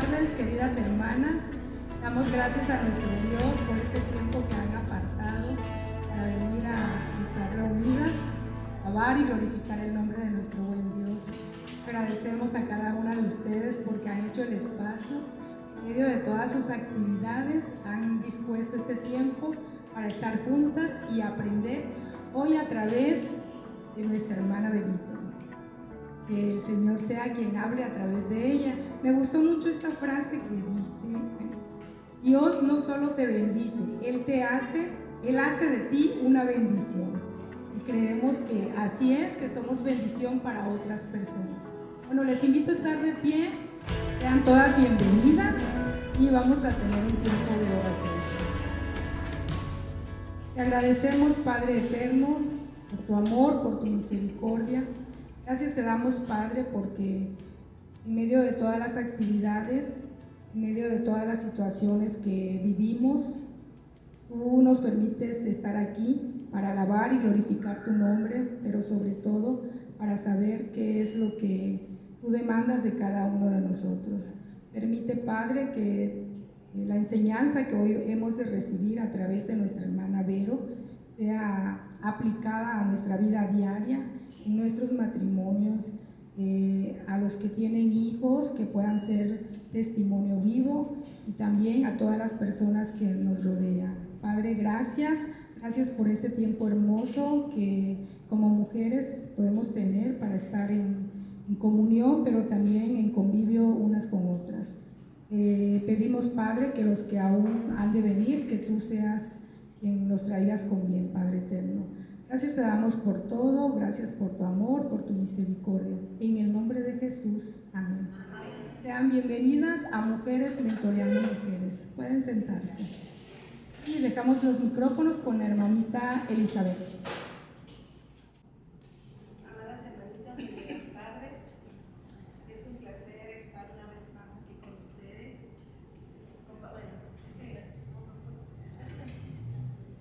tardes, queridas hermanas. Damos gracias a nuestro Dios por este tiempo que han apartado para venir a estar reunidas, alabar y glorificar el nombre de nuestro buen Dios. Agradecemos a cada una de ustedes porque han hecho el espacio. En medio de todas sus actividades han dispuesto este tiempo para estar juntas y aprender hoy a través de nuestra hermana Benito. Que el Señor sea quien hable a través de ella. Me gustó mucho esta frase que dice: Dios no solo te bendice, Él hace de ti una bendición. Y creemos que así es, que somos bendición para otras personas. Bueno, les invito a estar de pie, sean todas bienvenidas y vamos a tener un tiempo de oración. Te agradecemos, Padre eterno, por tu amor, por tu misericordia. Gracias te damos, Padre, porque en medio de todas las actividades, en medio de todas las situaciones que vivimos, tú nos permites estar aquí para alabar y glorificar tu nombre, pero sobre todo para saber qué es lo que tú demandas de cada uno de nosotros. Permite, Padre, que la enseñanza que hoy hemos de recibir a través de nuestra hermana Vero sea aplicada a nuestra vida diaria, en nuestros matrimonios, a los que tienen hijos, que puedan ser testimonio vivo, y también a todas las personas que nos rodean. Padre, gracias por este tiempo hermoso que como mujeres podemos tener para estar en comunión, pero también en convivio unas con otras. Pedimos, Padre, que los que aún han de venir, que tú seas quien los traigas con bien, Padre eterno. Gracias te damos por todo, gracias por tu amor, por tu misericordia. En el nombre de Jesús, amén. Sean bienvenidas a Mujeres Mentoreando Mujeres. Pueden sentarse. Y dejamos los micrófonos con la hermanita Elizabeth. Amadas hermanitas, muy buenas tardes. Es un placer estar una vez más aquí con ustedes.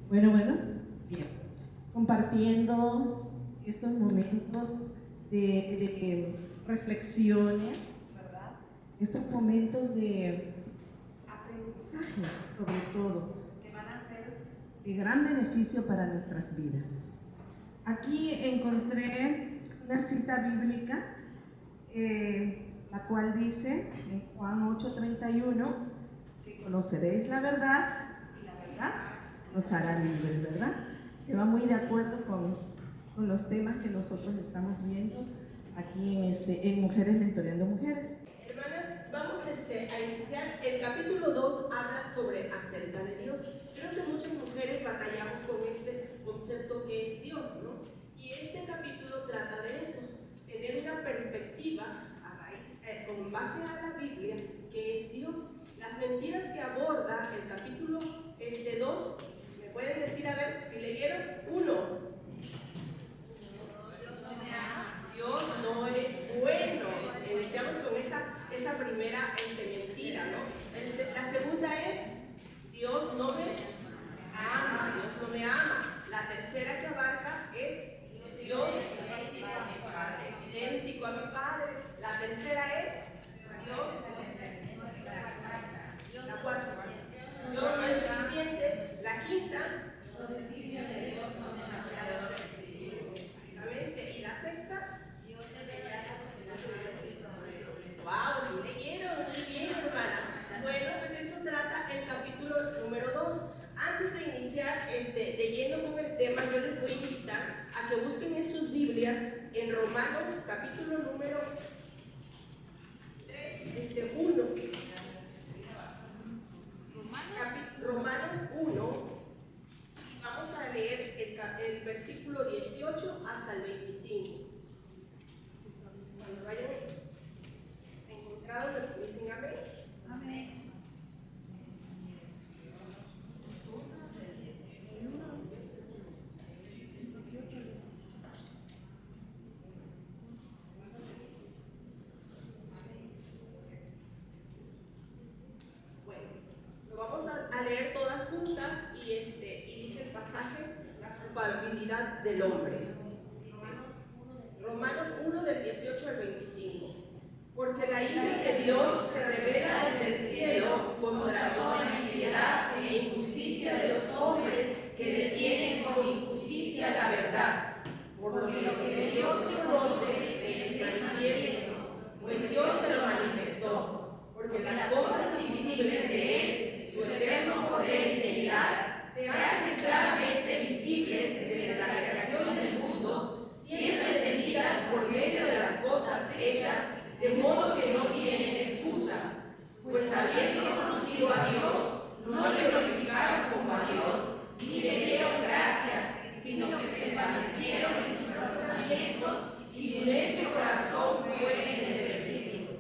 Bueno, bien. Compartiendo estos momentos de reflexiones, ¿verdad? Estos momentos de aprendizaje, sobre todo, que van a ser de gran beneficio para nuestras vidas. Aquí encontré una cita bíblica, la cual dice en Juan 8:31, que conoceréis la verdad y la verdad nos hará libres, ¿verdad? Que va muy de acuerdo con los temas que nosotros estamos viendo aquí en Mujeres Mentoreando Mujeres. Hermanas, vamos a iniciar. El capítulo 2 habla sobre acerca de Dios. Creo que muchas mujeres batallamos con este concepto que es Dios, ¿no? Y este capítulo trata de eso, tener una perspectiva con base a la Biblia, que es Dios. Las mentiras que aborda el capítulo 2, ¿me pueden decir, a ver, si leyeron? 1. Dios no es bueno. Iniciamos con esa primera mentira, ¿no? La segunda es: Dios no me ama, Dios no me ama. La tercera que abarca es: Dios es idéntico a mi Padre. La tercera es: Dios. La cuarta: Dios no es suficiente. La quinta: los designios de Dios son demasiado restrictivos. Exactamente. Y la sexta: Dios debería ¡wow! Si leyeron, muy bien, hermana. Bueno, pues eso trata el capítulo número 2. Antes de iniciar de lleno con el tema, yo les voy a invitar a que busquen en sus Biblias en Romanos, capítulo número 3, 1. Romanos 1. Y vamos a leer el versículo 18 hasta el 25. Cuando vayan encontrado, me dicen amén. Amén. Bueno, lo vamos a leer todas juntas y dice el pasaje: la culpabilidad del hombre. Dice Romanos 1 del 18 al 25. Porque la ira de Dios se revela desde el cielo contra toda impiedad e injusticia de los hombres que detienen con injusticia la verdad. Por lo que Dios conoce es manifiesto, pues Dios se lo manifestó. Porque las cosas invisibles de Él, su eterno poder y deidad, se hacen claramente visibles desde la creación del mundo, siendo entendidas por medio de las cosas hechas, de modo que no tienen excusa, pues habiendo conocido a Dios, no le glorificaron como a Dios, ni le dieron gracias, sino que se envanecieron en sus razonamientos, y su necio corazón fue ennegrecido.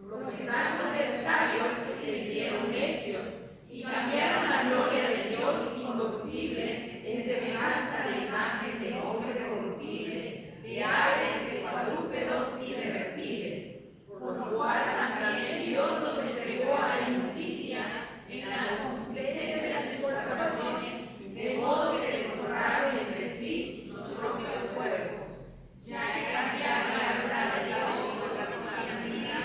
Profesando ser sabios, se hicieron necios, y cambiaron la gloria de Dios incorruptible en semejanza de imagen de hombre corruptible, de aves, de cuadrúpedos y de reptiles. Por lo cual también Dios los entregó a la inmundicia en las concupiscencias de sus corazones, de modo que deshonraron entre sí sus propios cuerpos, ya que cambiaron la verdad de Dios por la mentira,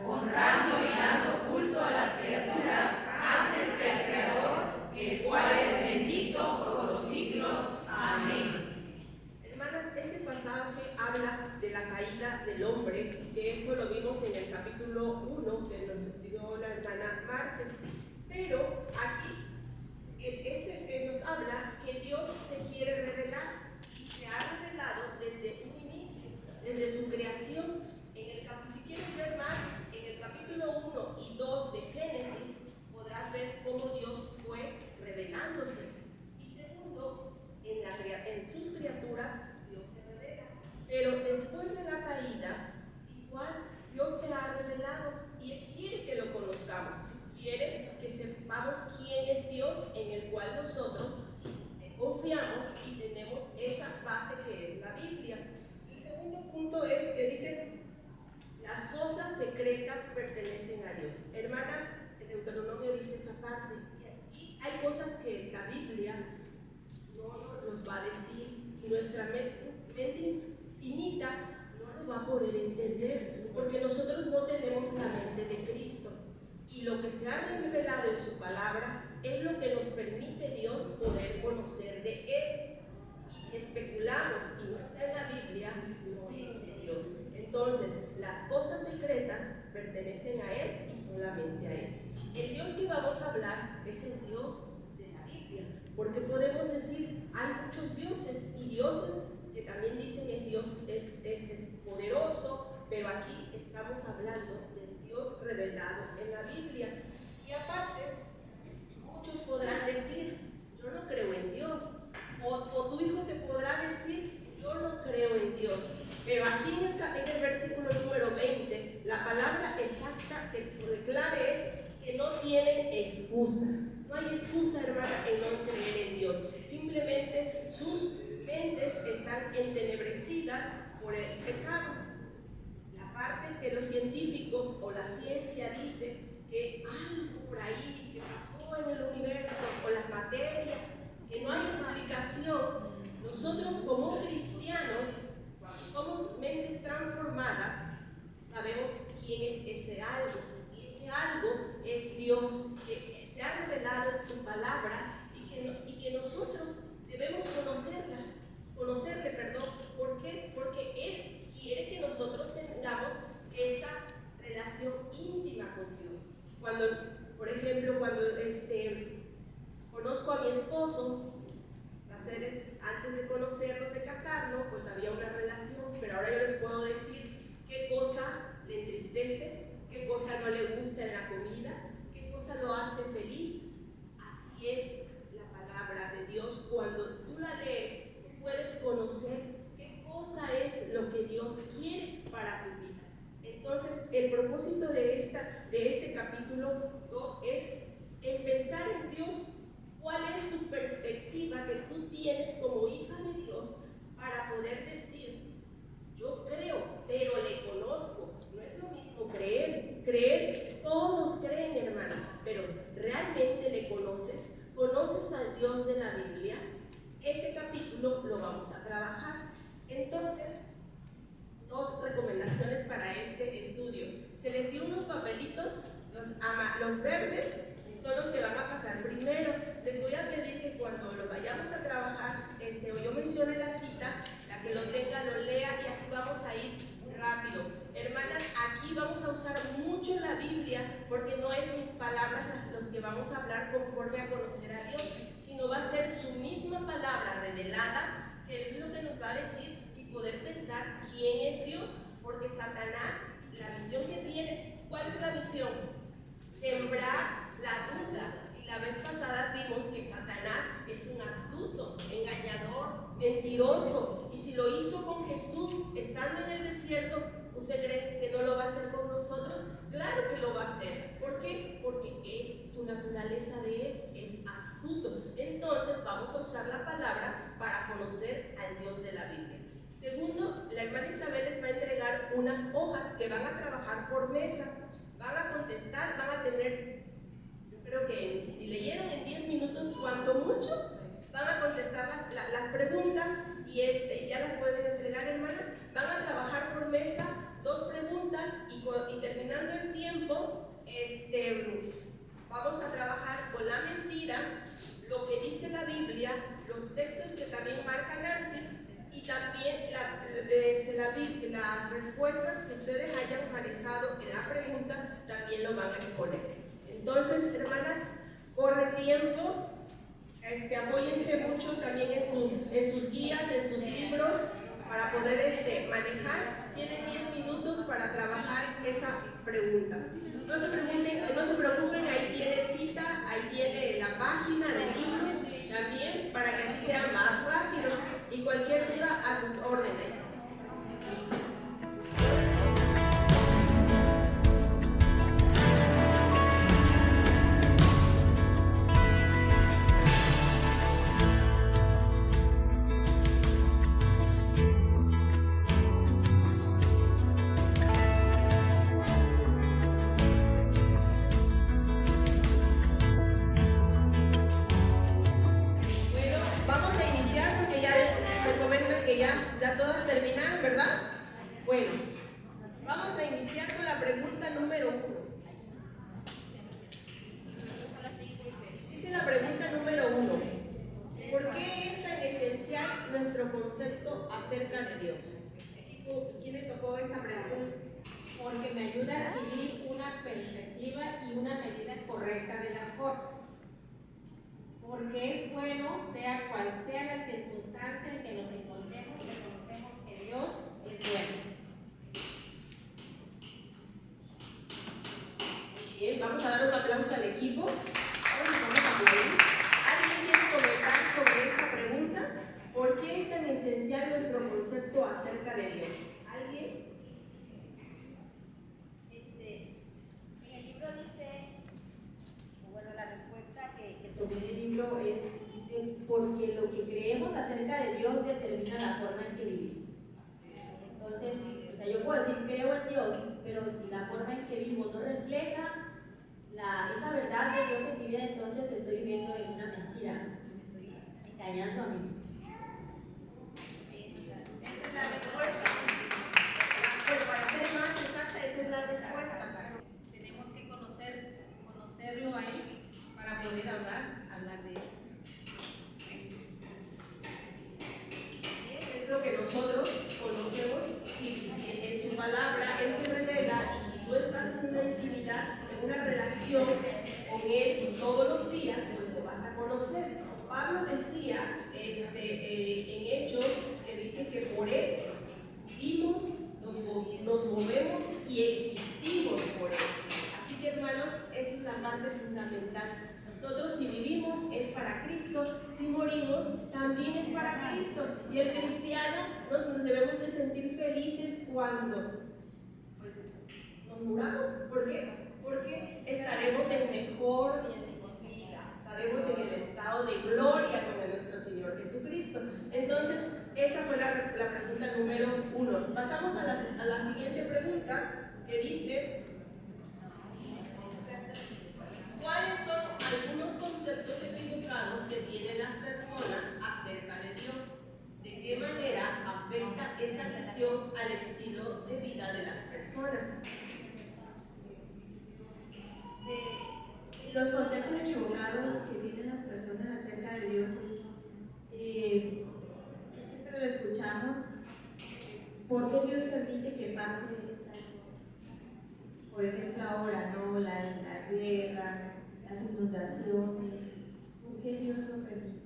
honrando y dando culto a las criaturas antes que al Creador, el cual es bendito por los siglos. Amén. Hermanas, este pasaje habla de la caída del hombre, que eso lo vimos en el capítulo 1 que nos dio la hermana Marce. Pero aquí nos habla que Dios se quiere revelar y se ha revelado desde un inicio, desde su creación. Si quieres ver más, en el capítulo 1 y 2 de Génesis podrás ver cómo Dios fue revelándose. Y segundo, en sus criaturas Dios se revela. Pero después de la caída, igual Dios se ha revelado y Él quiere que lo conozcamos. Quiere que sepamos quién es Dios, en el cual nosotros confiamos y tenemos esa base que es la Biblia. El segundo punto es que dice: las cosas secretas pertenecen a Dios. Hermanas, el Deuteronomio dice esa parte. Y hay cosas que la Biblia no nos va a decir, y nuestra mente infinita no lo va a poder entender, porque nosotros no tenemos la mente de Cristo. Y lo que se ha revelado en su palabra es lo que nos permite Dios poder conocer de Él. Y si especulamos y no está en la Biblia, no es de Dios. Entonces, las cosas secretas pertenecen a Él y solamente a Él. El Dios que vamos a hablar es el Dios de la Biblia, porque podemos decir, hay muchos dioses y dioses que también dicen que Dios es poderoso, pero aquí estamos hablando del Dios revelado en la Biblia. Y aparte, muchos podrán decir, yo no creo en Dios, o tu hijo te podrá decir, yo no creo en Dios. Pero aquí en el versículo número 20, la palabra exacta de clave es que no tienen excusa. No hay excusa, hermana, en no creer en Dios. Simplemente sus mentes están entenebrecidas por el pecado. La parte que los científicos o la ciencia dice que algo por ahí que pasó en el universo o la materia, que no hay explicación. Nosotros como cristianos, cuando somos mentes transformadas, sabemos quién es ese algo. Y ese algo es Dios, que se ha revelado en su palabra y que nosotros debemos conocerle, perdón. ¿Por qué? Porque Él quiere que nosotros tengamos esa relación íntima con Dios. Cuando, por ejemplo, cuando conozco a mi esposo, antes de conocernos, de casarnos, pues había una relación, pero ahora yo les puedo decir qué cosa le entristece, qué cosa no le gusta en la comida, qué cosa lo hace feliz. Así es la palabra de Dios. Cuando tú la lees, tú puedes conocer qué cosa es lo que Dios quiere para tu vida. Entonces, el propósito de este capítulo 2 es en pensar en Dios. ¿Cuál es tu perspectiva que tú tienes como hija de Dios para poder decir, yo creo, pero le conozco? No es lo mismo creer, todos creen, hermanos, pero ¿realmente le conoces? ¿Conoces al Dios de la Biblia? Ese capítulo lo vamos a trabajar. Entonces, dos recomendaciones para este estudio. Se les dio unos papelitos, los verdes son los que van a pasar primero. Les voy a pedir que cuando lo vayamos a trabajar, o yo mencione la cita, la que lo tenga lo lea y así vamos a ir rápido. Hermanas, aquí vamos a usar mucho la Biblia porque no es mis palabras los que vamos a hablar conforme a conocer a Dios, sino va a ser su misma palabra revelada, que es lo que nos va a decir y poder pensar quién es Dios, porque Satanás, la visión que tiene, ¿cuál es la visión? Sembrar la duda. Y la vez pasada vimos que Satanás es un astuto, engañador, mentiroso. Y si lo hizo con Jesús estando en el desierto, ¿usted cree que no lo va a hacer con nosotros? Claro que lo va a hacer. ¿Por qué? Porque es su naturaleza de él, es astuto. Entonces vamos a usar la palabra para conocer al Dios de la Biblia. Segundo, la hermana Isabel les va a entregar unas hojas que van a trabajar por mesa. Van a contestar, van a tener, yo creo que si leyeron en 10 minutos, cuanto mucho, van a contestar las preguntas y ya las pueden entregar, hermanas. Van a trabajar por mesa 2 preguntas y terminando el tiempo, vamos a trabajar con la mentira, lo que dice la Biblia, los textos que también marca Nancy y también las respuestas que ustedes hayan manejado en la pregunta también lo van a exponer. Entonces, hermanas, corre tiempo, apóyense mucho también en sus guías, en sus libros, para poder manejar. Tienen 10 minutos para trabajar esa pregunta. No se preocupen, ahí tiene cita, ahí tiene la página del libro también, para que así sea más rápido y cualquier duda a sus órdenes. Ya todas terminaron, ¿verdad? Bueno, vamos a iniciar con la pregunta número 1. Dice la pregunta número 1. ¿Por qué es tan esencial nuestro concepto acerca de Dios? ¿Quién le tocó esa pregunta? Porque me ayuda a adquirir una perspectiva y una medida correcta de las cosas. Porque es bueno, sea cual sea la circunstancia en que nos encontremos, reconocemos que Dios es bueno. Bien, vamos a dar un aplauso al equipo. ¿Alguien quiere comentar sobre esta pregunta? ¿Por qué es tan esencial nuestro concepto acerca de Dios? ¿Alguien? En el libro dice, bueno, la respuesta que tomé en el libro es, dice, porque lo que creemos acerca de Dios determina la forma en que vivimos. Entonces, yo puedo decir, creo en Dios, pero si la forma en que vivo no refleja esa verdad de Dios en mi vida, entonces estoy viviendo en una mentira, me estoy engañando a mí mismo. Esa es la respuesta. Pero para ser más exacta, esa es la respuesta. Tenemos que conocerlo a Él para poder hablar de Él. Es lo que nosotros conocemos. Si en su palabra Él se revela y si tú estás en una intimidad, en una relación con Él todos los días, pues lo vas a conocer. Pablo decía en Hechos, que dice que por Él vivimos, nos movemos y existimos por Él. Así que, hermanos, esa es la parte fundamental. Nosotros si vivimos es para Cristo, si morimos también es para Cristo. Y el cristiano nos debemos de sentir felices cuando nos muramos. ¿Por qué? Porque estaremos en mejor vida, estaremos en el estado de gloria con nuestro Señor Jesucristo. Entonces, esa fue la pregunta número 1. Pasamos a la siguiente pregunta, que dice: ¿cuáles son algunos conceptos equivocados que tienen las personas acerca de Dios? ¿De qué manera afecta esa visión al estilo de vida de las personas. Los conceptos equivocados que tienen las personas acerca de Dios es, siempre lo escuchamos, ¿por qué Dios permite que pase tal cosa? Por ejemplo ahora, ¿no? Las guerras, las inundaciones, ¿por qué Dios lo permite?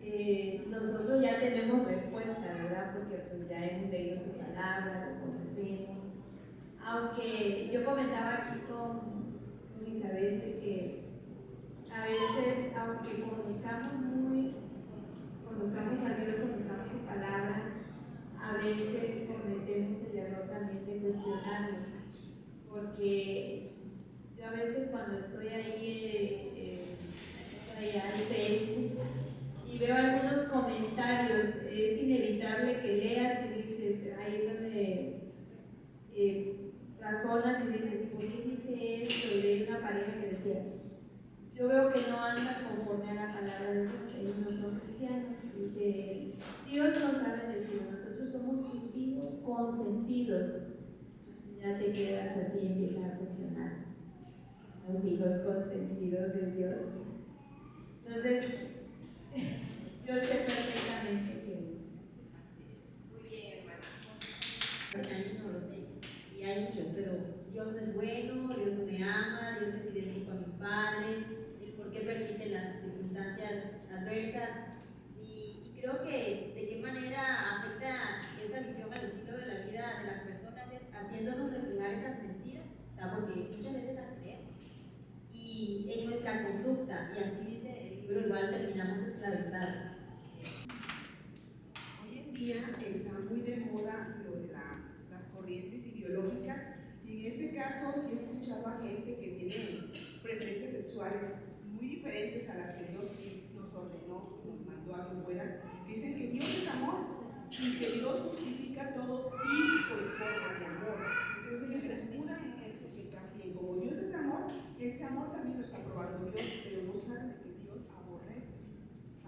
Entonces, nosotros ya tenemos respuesta, ¿verdad? Porque pues ya hemos leído su palabra, lo conocemos. Aunque yo comentaba aquí con Isabel de que a veces, aunque conozcamos a Dios, conozcamos su palabra, a veces cometemos el error también de cuestionarlo. Porque yo a veces cuando estoy ahí allá en Facebook y veo algunos comentarios, es inevitable que leas y dices, ahí es donde razonas y dices, ¿por qué dice esto? Y hay una pareja que decía, yo veo que no anda conforme a la palabra de Dios, ellos no son cristianos. Dice, Dios nos sabe decir, nosotros somos sus hijos consentidos. Ya te quedas así y empiezas a cuestionar, los hijos consentidos de Dios. Entonces, yo sé perfectamente que... Muy bien, hermana. Ahí no lo sé, y hay muchos, pero Dios no es bueno, Dios no me ama, Dios es idéntico a mi padre, el por qué permite las circunstancias adversas, y creo que de qué manera afecta esa visión al estilo de la vida de las personas es haciéndonos reflejar esas mentiras, o sea, porque muchas veces las creemos, y en nuestra conducta, y así dice el libro, igual terminamos esclavizados. Hoy en día está muy de moda lo de las corrientes ideológicas, y en este caso sí he escuchado a gente que tiene preferencias sexuales muy diferentes a las que Dios nos ordenó, nos mandó a que fueran, que dicen que Dios es amor y que Dios justifica todo tipo y forma de amor. Entonces ellos se escudan en eso, que también como Dios es amor, ese amor también lo está probando Dios, pero no saben de que Dios aborrece,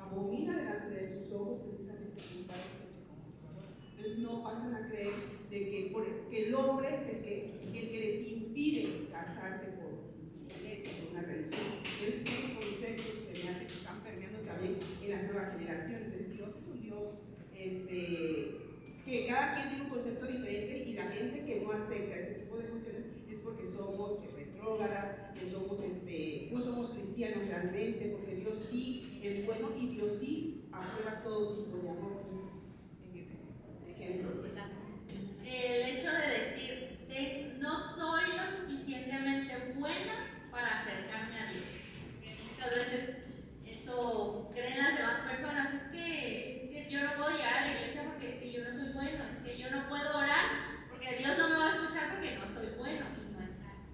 abomina delante de sus ojos precisamente que un padre se eche como jugador. Entonces no pasan a creer de que el hombre es el que les impide casarse por iglesia, por una religión. Entonces esos conceptos se me hace que están permeando también en la nueva generación. Entonces Dios es un Dios que cada quien tiene un concepto diferente, y la gente que no acepta ese tipo de emociones es porque somos retrógradas, que somos no somos cristianos realmente, porque Dios sí es bueno y Dios sí aprueba todo tipo de amor. En ese ejemplo. El hecho de decir, no soy lo suficientemente buena para acercarme a Dios. Muchas veces eso creen las demás personas, es que yo no puedo llegar a la iglesia porque es que yo no soy bueno, es que yo no puedo orar porque Dios no me va a escuchar porque no soy bueno, y no es así.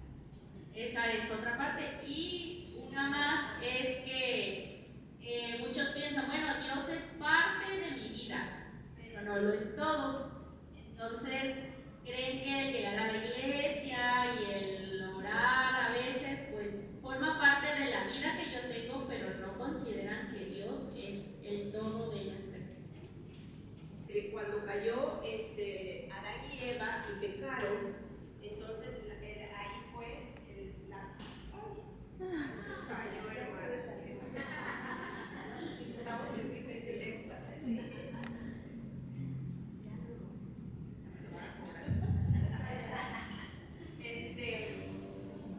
Esa es otra parte. Y una más es que muchos piensan, bueno, Dios es parte de mi vida, pero no lo es todo. Entonces creen que el llegar a la iglesia y el orar a veces pues forma parte de la vida que yo tengo, pero no consideran que Dios es el todo de nuestra existencia. Cuando cayó Adán y Eva y pecaron, entonces ahí fue se cayó, hermana. Estamos en vivo y directo.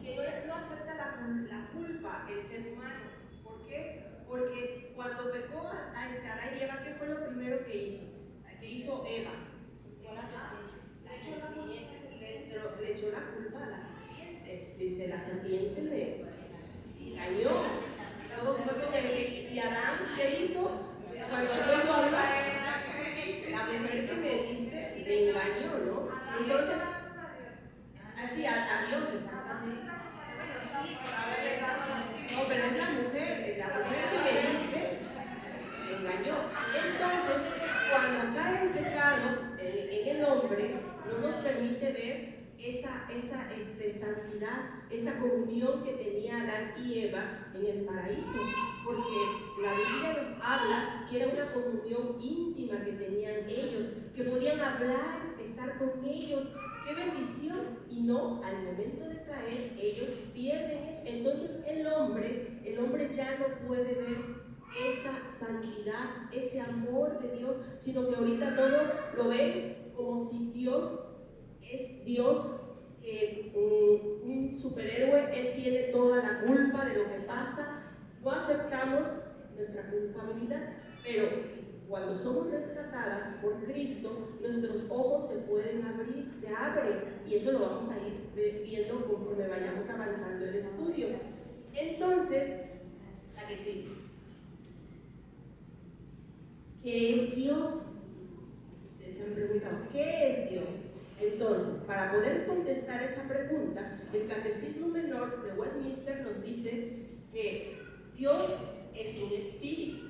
Que no acepta la culpa el ser humano. ¿Por qué? Porque cuando pecó Adán y Eva, ¿qué fue lo primero que hizo? ¿Qué hizo Eva? Le echó la culpa a la serpiente. Dice, la serpiente le engañó. ¿Y Adán qué hizo? Cuando Dios lo habla, la mujer que me diste me engañó, ¿no? Entonces, así a Dios está. No, pero es la mujer que me diste me engañó. Entonces, cuando cae el pecado en el hombre, no nos permite ver esa santidad, esa comunión que tenía Adán y Eva en el paraíso, porque la Biblia nos habla intimidad, que era una comunión íntima que tenían ellos, que podían hablar, estar con ellos. ¡Qué bendición! Y no, al momento de caer, ellos pierden eso. Entonces el hombre ya no puede ver esa santidad, ese amor de Dios, sino que ahorita todo lo ven como si Dios es Dios, un superhéroe. Él tiene toda la culpa de lo que pasa. No aceptamos nuestra culpabilidad, pero cuando somos rescatadas por Cristo, nuestros ojos se pueden abrir, se abren, y eso lo vamos a ir viendo conforme vayamos avanzando el estudio. Entonces, la que sigue. ¿Qué es Dios? Ustedes se han preguntado, ¿qué es Dios? Entonces, para poder contestar esa pregunta, el Catecismo Menor de Westminster nos dice que Dios es un espíritu,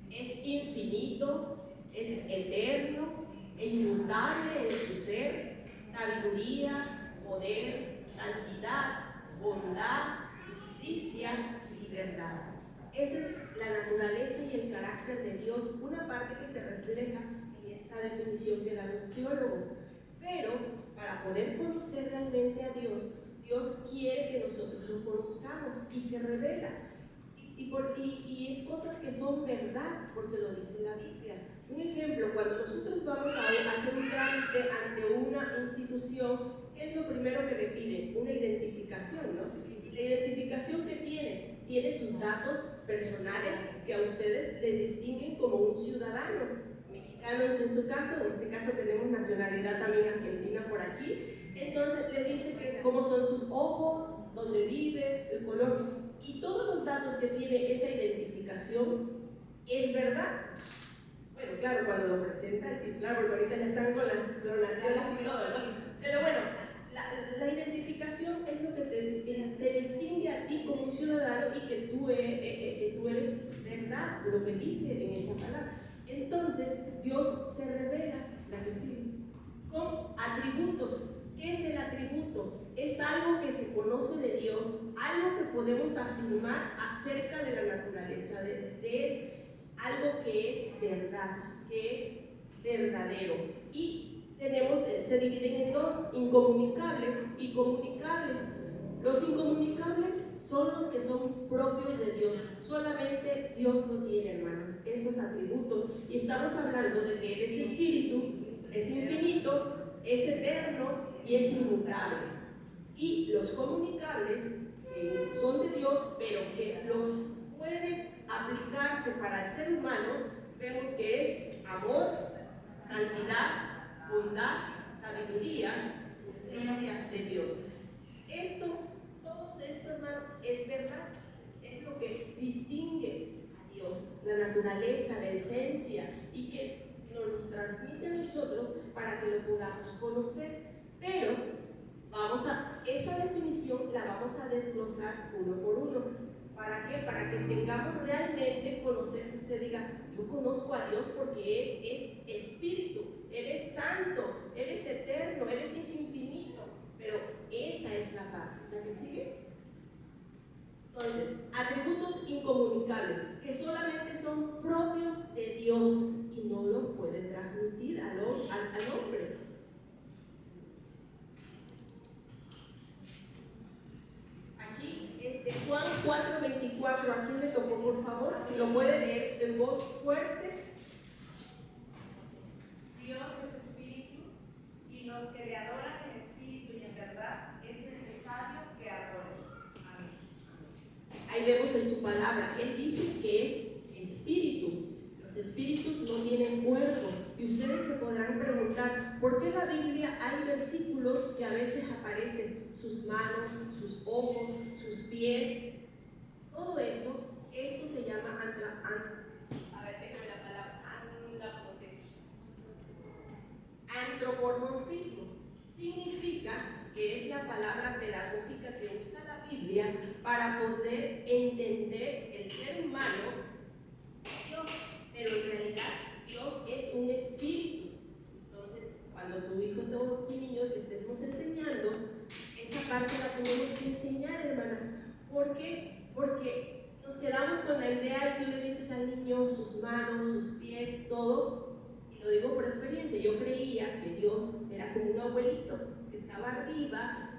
es infinito, es eterno e inmutable en su ser, sabiduría, poder, santidad, bondad, justicia y verdad. Esa es la naturaleza y el carácter de Dios, una parte que se refleja en esta definición que dan los teólogos. Pero para poder conocer realmente a Dios, Dios quiere que nosotros lo conozcamos y se revela. Y es cosas que son verdad, porque lo dice la Biblia. Un ejemplo, cuando nosotros vamos a hacer un trámite ante una institución, ¿qué es lo primero que le piden? Una identificación, ¿no? Y la identificación que tiene sus datos personales que a ustedes le distinguen como un ciudadano. Mexicanos en su caso, en este caso tenemos nacionalidad también argentina por aquí. Entonces le dice que cómo son sus ojos, dónde vive, el color. Y todos los datos que tiene esa identificación es verdad. Bueno, claro, cuando lo presenta el titular, porque ahorita ya están con las donaciones y todo, ¿no? Pero bueno, la identificación es lo que te distingue a ti como un ciudadano y que tú eres verdad, lo que dice en esa palabra. Entonces, Dios se revela, la que sigue, con atributos. ¿Qué es el atributo? Es algo que se conoce de Dios, algo que podemos afirmar acerca de la naturaleza de Él, algo que es verdad, que es verdadero. Y se dividen en dos, incomunicables y comunicables. Los incomunicables son los que son propios de Dios, solamente Dios lo tiene, hermanos, esos atributos. Y estamos hablando de que Él es espíritu, es infinito, es eterno y es inmutable. Y los comunicables son de Dios, pero que los pueden aplicarse para el ser humano, vemos que es amor, santidad, bondad, sabiduría, justicia de Dios. Todo esto, hermano, es verdad, es lo que distingue a Dios, la naturaleza, la esencia, y que nos transmite a nosotros para que lo podamos conocer. Pero esa definición la vamos a desglosar uno por uno. ¿Para qué? Para que tengamos realmente conocer, que usted diga, yo conozco a Dios porque Él es espíritu, Él es santo, Él es eterno, Él es infinito. Pero esa es la parte. ¿La que sigue? Entonces, atributos incomunicables, que solamente son propios de Dios y no los puede transmitir al hombre. Juan 4:24, ¿a quién le tocó, por favor? Si lo puede leer en voz fuerte. Dios es espíritu, y los que le adoran en espíritu y en verdad es necesario que adoren. Amén. Ahí vemos en su palabra, Él dice que es espíritu. Los espíritus no tienen cuerpo. Y ustedes se podrán preguntar, ¿por qué en la Biblia hay versículos que a veces aparecen sus manos, sus ojos, sus pies? Todo eso se llama antropomorfismo. Significa que es la palabra pedagógica que usa la Biblia para poder entender el ser humano, Dios, pero en realidad Dios es un espíritu. Entonces, cuando tu hijo o tu niño te estemos enseñando, esa parte la tenemos que enseñar, hermanas. ¿Por qué? Porque nos quedamos con la idea y tú le dices al niño sus manos manos, sus pies, todo. Y lo digo por experiencia, yo creía que Dios era como un abuelito que estaba arriba,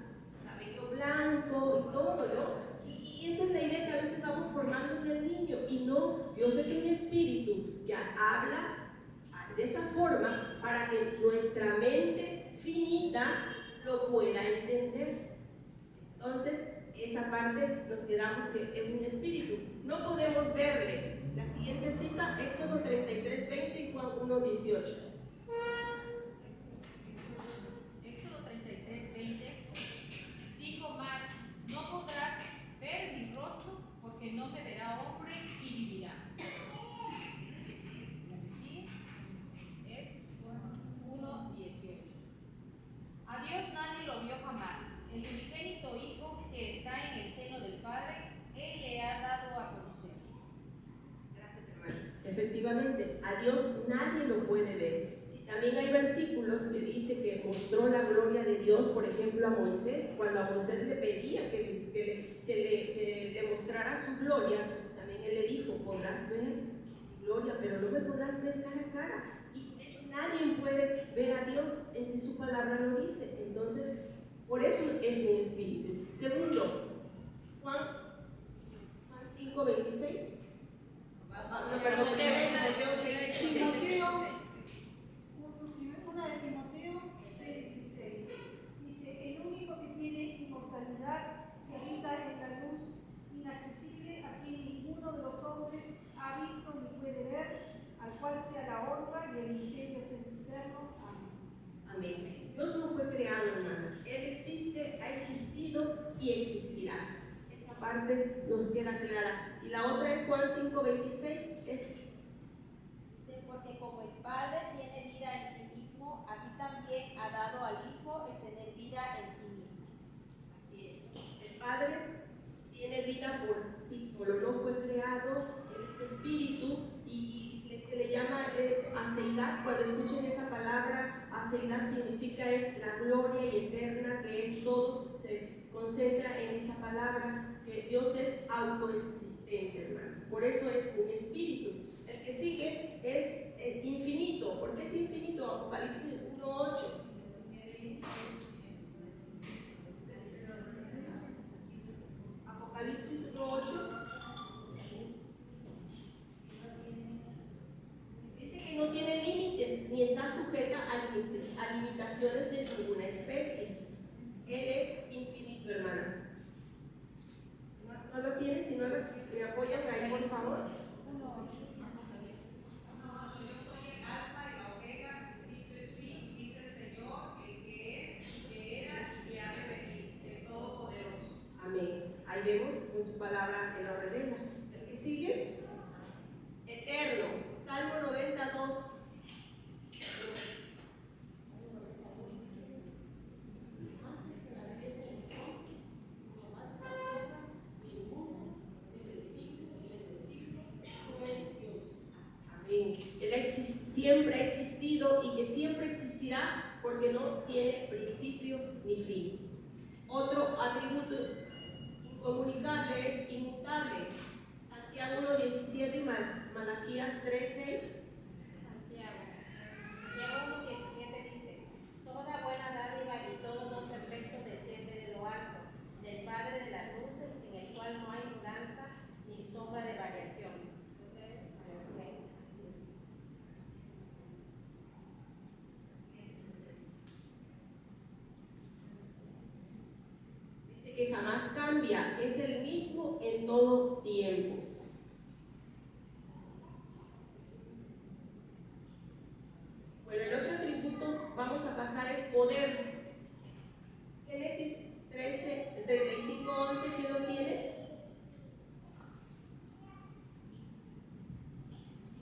cabello blanco y todo, ¿no? Y esa es la idea que a veces vamos formando en el niño. Y no, Dios es un espíritu que habla de esa forma para que nuestra mente finita lo pueda entender. Entonces, esa parte nos quedamos que es un espíritu. No podemos verle. La siguiente cita, Éxodo 33:20 y Juan 1:18. Éxodo 33:20 dijo más: no podrás ver mi rostro porque no me verá hombre y vivirá. La que sigue es 1:18. A Dios nadie lo vio jamás. El unigénito Hijo que está en el seno del Padre, Él le ha dado a conocer. Gracias, hermano. Efectivamente, a Dios nadie lo puede ver. Si también hay versículos que dice que mostró la gloria de Dios, por ejemplo, a Moisés, cuando a Moisés le pedía que le mostrara su gloria, también él le dijo: podrás ver mi gloria, pero no me podrás ver cara a cara. Y de hecho nadie puede ver a Dios, en su palabra lo dice. Entonces, por eso es un espíritu. Segundo, Juan 5:26. No, perdón, Una de Timoteo 6:16. Dice: el único que tiene inmortalidad, que habita en la luz inaccesible, a quien ninguno de los hombres ha visto ni puede ver, al cual sea la honra y el misterio eterno. Amén. Amén. Dios no fue creado, hermanas. Él existe, ha existido y existirá. Esa parte nos queda clara. Y la otra es Juan 5:26. Porque como el Padre tiene vida en sí mismo, así también ha dado al Hijo el tener vida en sí mismo. Así es. El Padre tiene vida por sí solo, no fue creado, Él es espíritu y se le llama aceidad. Cuando escuchen esa palabra, aceidad significa es la gloria y eterna, que es todo, se concentra en esa palabra, que Dios es autoexistente, hermanos. Por eso es un espíritu. El que sigue es infinito. ¿Por qué es infinito? Apocalipsis 1:8. Apocalipsis 1:8 dice que no tiene límites ni está sujeta a limitaciones de ninguna especie. Él es infinito, hermanas. ¿No lo tienen? Si no me apoyan ahí, por favor. Amén. Ahí vemos en su palabra que lo revela. El que sigue, eterno. Salmo 92. Amén. Él siempre ha existido y que siempre existirá porque no tiene principio ni fin. Otro atributo incomunicable es inmutable. Santiago 1:17 y Malaquías 3:6. Santiago 1:17 dice: toda buena dádiva y todo don perfecto desciende de lo alto, del Padre de las luces, en el cual no hay mudanza ni sombra de variación. Dice que jamás cambia, es el mismo en todo tiempo. Bueno, el otro atributo vamos a pasar es poder. Génesis 35:11, ¿quién lo tiene?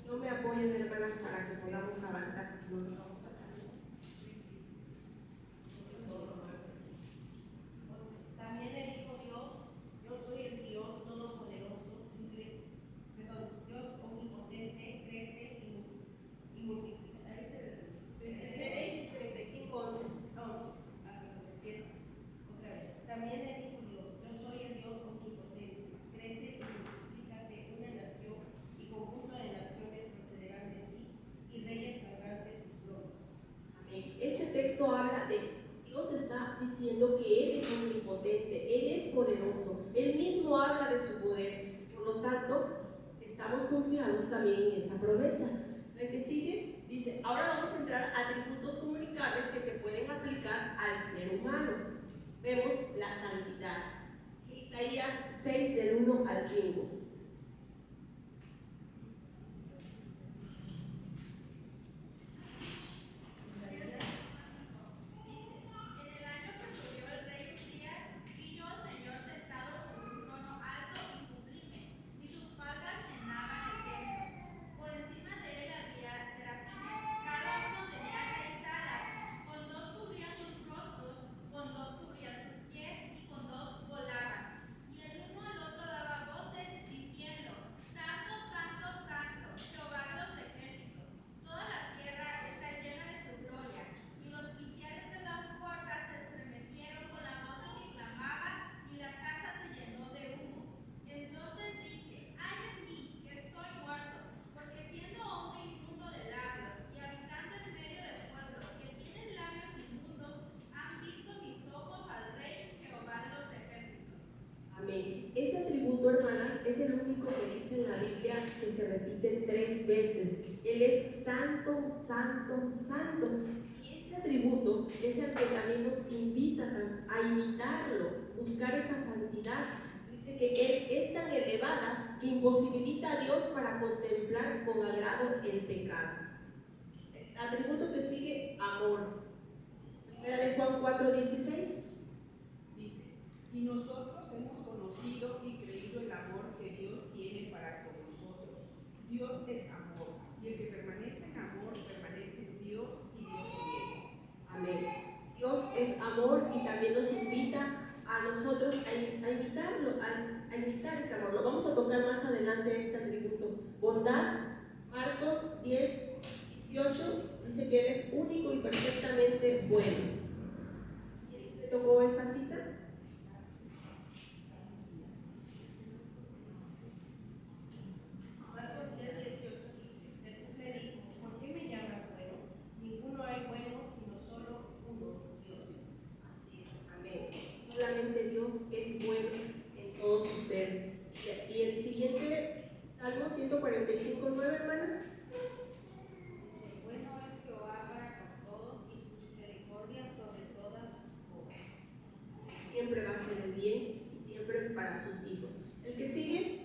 No me apoyen, hermanas, para que podamos avanzar, si no nos vamos a cambiar. También le dijo Dios: yo soy el Dios todopoderoso, Dios omnipotente, crece y multiplica. Génesis 35:11. Empiezo otra vez. También le dijo Dios: yo soy el Dios omnipotente, crece y multiplícate, una nación y conjunto de naciones poderoso. Él mismo habla de su poder. Por lo tanto, estamos confiados también en esa promesa. La que sigue dice, ahora vamos a entrar a atributos comunicables que se pueden aplicar al ser humano. Vemos la santidad. Isaías 6 del 1 al 5. Ese atributo, hermanas, es el único que dice en la Biblia que se repite 3 veces. Él es santo, santo, santo. Y ese atributo es el que también nos invita a imitarlo, buscar esa santidad. Dice que Él es tan elevada que imposibilita a Dios para contemplar con agrado el pecado. El atributo que sigue, amor. Primera de Juan 4:16. Dice, y nosotros hemos conocido y creído el amor que Dios tiene para con nosotros. Dios es amor, y el que permanece en amor permanece en Dios y Dios en él. Amén. Dios es amor y también nos invita a nosotros a imitarlo, a imitar ese amor. Lo vamos a tocar más adelante este atributo. Bondad, Marcos 10:18 dice que Él es único y perfectamente bueno. ¿Quién te tocó esa cita? Marcos 10:18 dice, Jesús le dijo, ¿por qué me llamas bueno? Ninguno hay bueno, sino solo uno, Dios. Así es, amén. Solamente Dios es bueno en todo su ser. Y el siguiente, Salmo 145:9, hermana. Dice, bueno es Jehová para con todos y su misericordia sobre todas sus obras. Siempre va a hacer el bien y siempre para sus hijos. El que sigue,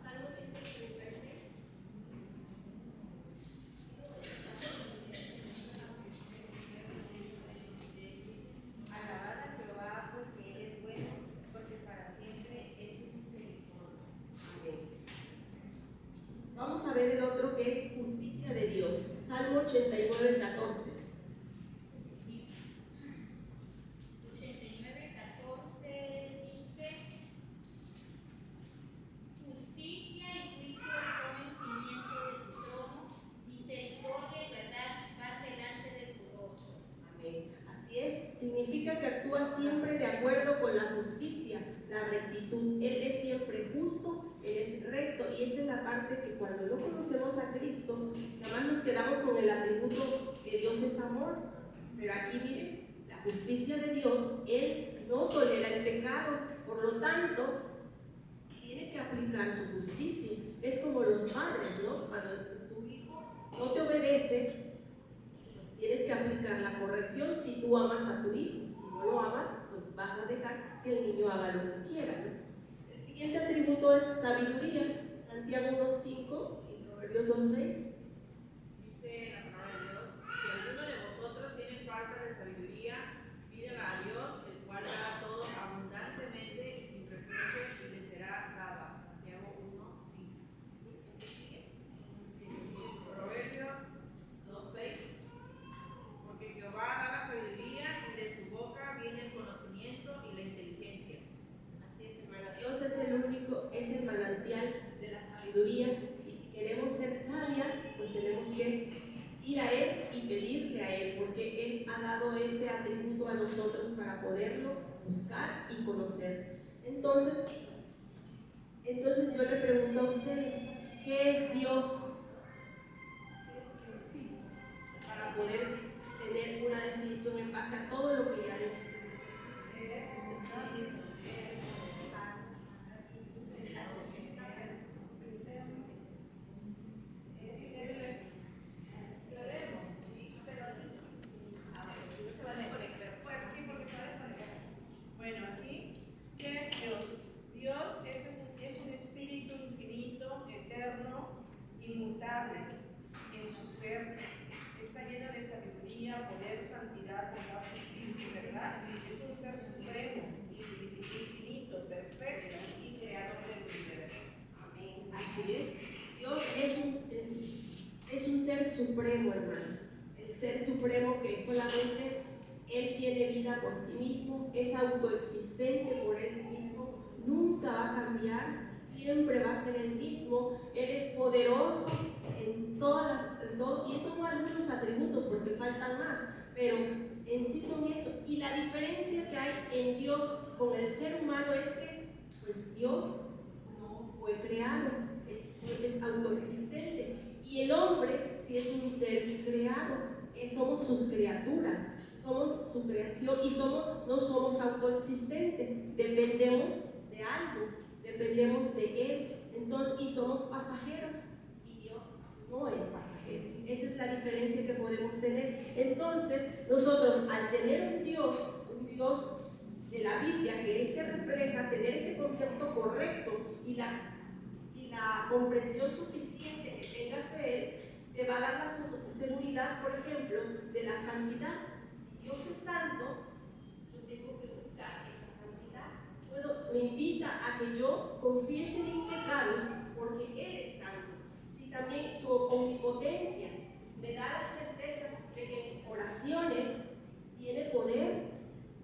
Salmo 136. Alabad a Jehová porque Él es bueno, porque para siempre es su misericordia. Amén. Vamos a ver el otro que es justicia de Dios. Salmo 89:14. 89:14 dice, justicia y juicio son el cimiento de tu trono, misericordia y verdad van delante de tu rostro. Amén. Así es, significa que actúa siempre de acuerdo con la justicia, la rectitud. Él es siempre justo, Él es recto, y esta es la parte que cuando no conocemos a Cristo, nada más nos quedamos con el atributo que Dios es amor. Pero aquí miren, la justicia de Dios, Él no tolera el pecado, por lo tanto, tiene que aplicar su justicia. Es como los padres, ¿no? Cuando tu hijo no te obedece, tienes que aplicar la corrección si tú amas a tu hijo. Si no lo amas, pues vas a dejar que el niño haga lo que quiera, ¿no? El siguiente atributo es sabiduría. Santiago 1:5 y Proverbios 2:6. Dice la palabra de Dios, si alguno de vosotros tiene falta de sabiduría, pídela a Dios, el cual da todo abundantemente y sin reproche, y le será dada. Santiago 1:5. Proverbios 2:6. Porque Jehová da la sabiduría y de su boca viene el conocimiento y la inteligencia. Así es, hermana. Dios es el único, es el manantial de la sabiduría, y si queremos ser sabias, pues tenemos que ir a Él y pedirle a Él, porque Él ha dado ese atributo a nosotros para poderlo buscar y conocer. Entonces yo le pregunto a ustedes, ¿qué es Dios? Para poder tener una definición en base a todo lo que ya dije. incomparable en su ser, está llena de sabiduría, poder, santidad, bondad, justicia y verdad. Es un ser supremo, infinito, perfecto y creador del universo. Amén. Así es. Dios es un ser supremo, hermano. El ser supremo que solamente Él tiene vida por sí mismo, es autoexistente por Él mismo, nunca va a cambiar, siempre va a ser el mismo. Él es poderoso en todo, y esos son algunos atributos porque faltan más, pero en sí son eso. Y la diferencia que hay en Dios con el ser humano es que pues Dios no fue creado, es autoexistente, y el hombre sí es un ser creado. Somos sus criaturas, somos su creación y no somos autoexistentes, dependemos de algo, dependemos de Él, entonces, y somos pasajeros, y Dios no es pasajero. Esa es la diferencia que podemos tener. Entonces, nosotros al tener un Dios de la Biblia, que Él se refleja, tener ese concepto correcto y la comprensión suficiente que tengas de Él, te va a dar la seguridad, por ejemplo, de la santidad. Si Dios es santo, yo tengo que buscar esa santidad. Me invita a que yo confiese mis pecados porque Él es santo. Si también su omnipotencia me da la certeza de que mis oraciones tiene poder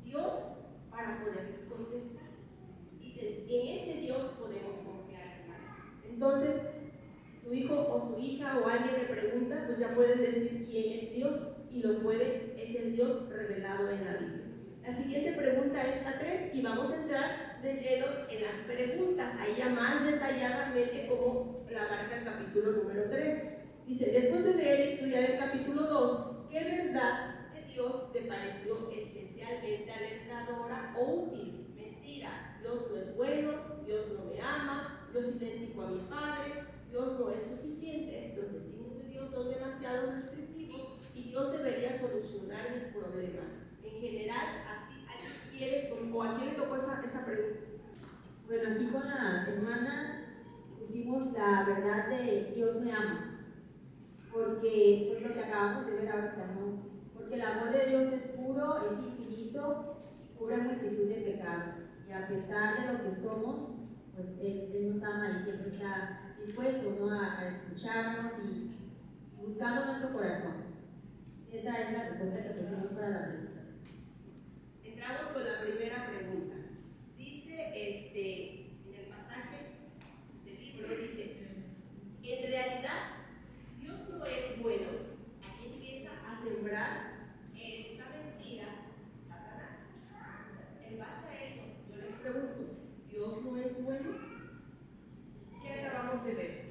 Dios para poderles contestar. Y en ese Dios podemos confiar, hermano. Entonces, su hijo o su hija o alguien le pregunta, pues ya pueden decir quién es Dios, y es el Dios revelado en la Biblia. La siguiente pregunta es la 3 y vamos a entrar de lleno en las preguntas, ahí ya más detalladamente como la marca el capítulo número 3. Dice, después de leer y estudiar el capítulo 2, ¿qué verdad de Dios te pareció especialmente alentadora o útil? Mentira, Dios no es bueno, Dios no me ama, Dios es idéntico a mi Padre, Dios no es suficiente, los designios de Dios son demasiado restrictivos y Dios debería solucionar mis problemas. En general, así alguien quiere, o a quién le tocó esa pregunta. Bueno, aquí con las hermanas pusimos la verdad de Dios me ama, porque es lo que acabamos de ver ahorita, ¿no? Porque el amor de Dios es puro, es infinito y cubre multitud de pecados. Y a pesar de lo que somos, pues Él nos ama y siempre está dispuesto, ¿no?, a escucharnos y buscando nuestro corazón. Esa es la respuesta que pusimos para la pregunta. Entramos con la primera pregunta. Dice en el pasaje del libro, dice, en realidad Dios no es bueno. Aquí empieza a sembrar esta mentira Satanás. En base a eso, yo les pregunto, ¿Dios no es bueno? ¿Qué acabamos de ver?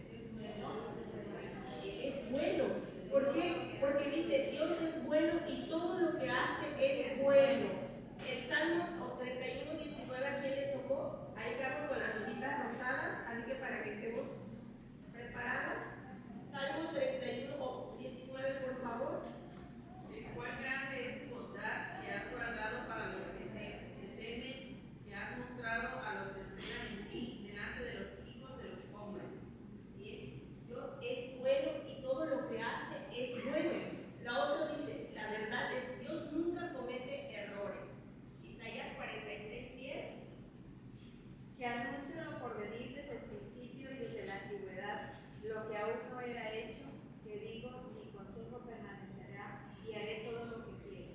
Es bueno. ¿Por qué? Porque dice, Dios es bueno y todo lo que hace es bueno. El Salmo 31, 19, ¿a quién le tocó? Ahí entramos con las hojitas rosadas, así que para que estemos preparadas. Salmo 31, 19, por favor. Cuán grande es tu bondad que has guardado para los que te temen, que has mostrado a los que esperan en ti, delante de los hijos de los hombres. Así es, Dios es bueno y todo lo que hace es bueno. La otra dice, la verdad es, Dios nunca comete errores. Isaías 46, 10. Que anuncio lo por venir desde el principio y desde la antigüedad, lo que aún no era hecho, que digo, mi consejo permanecerá y haré todo lo que quiero.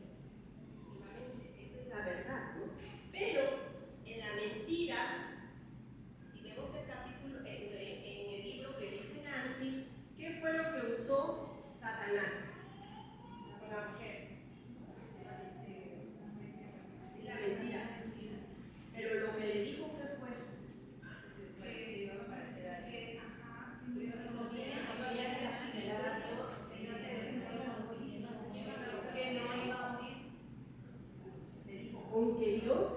Esa es la verdad, ¿no? Pero en la mentira, si vemos el capítulo, en el libro que dice Nancy, ¿qué fue lo que usó Satanás? La mujer. La mentira. Pero lo que le dijo, ¿qué fue? Aunque Dios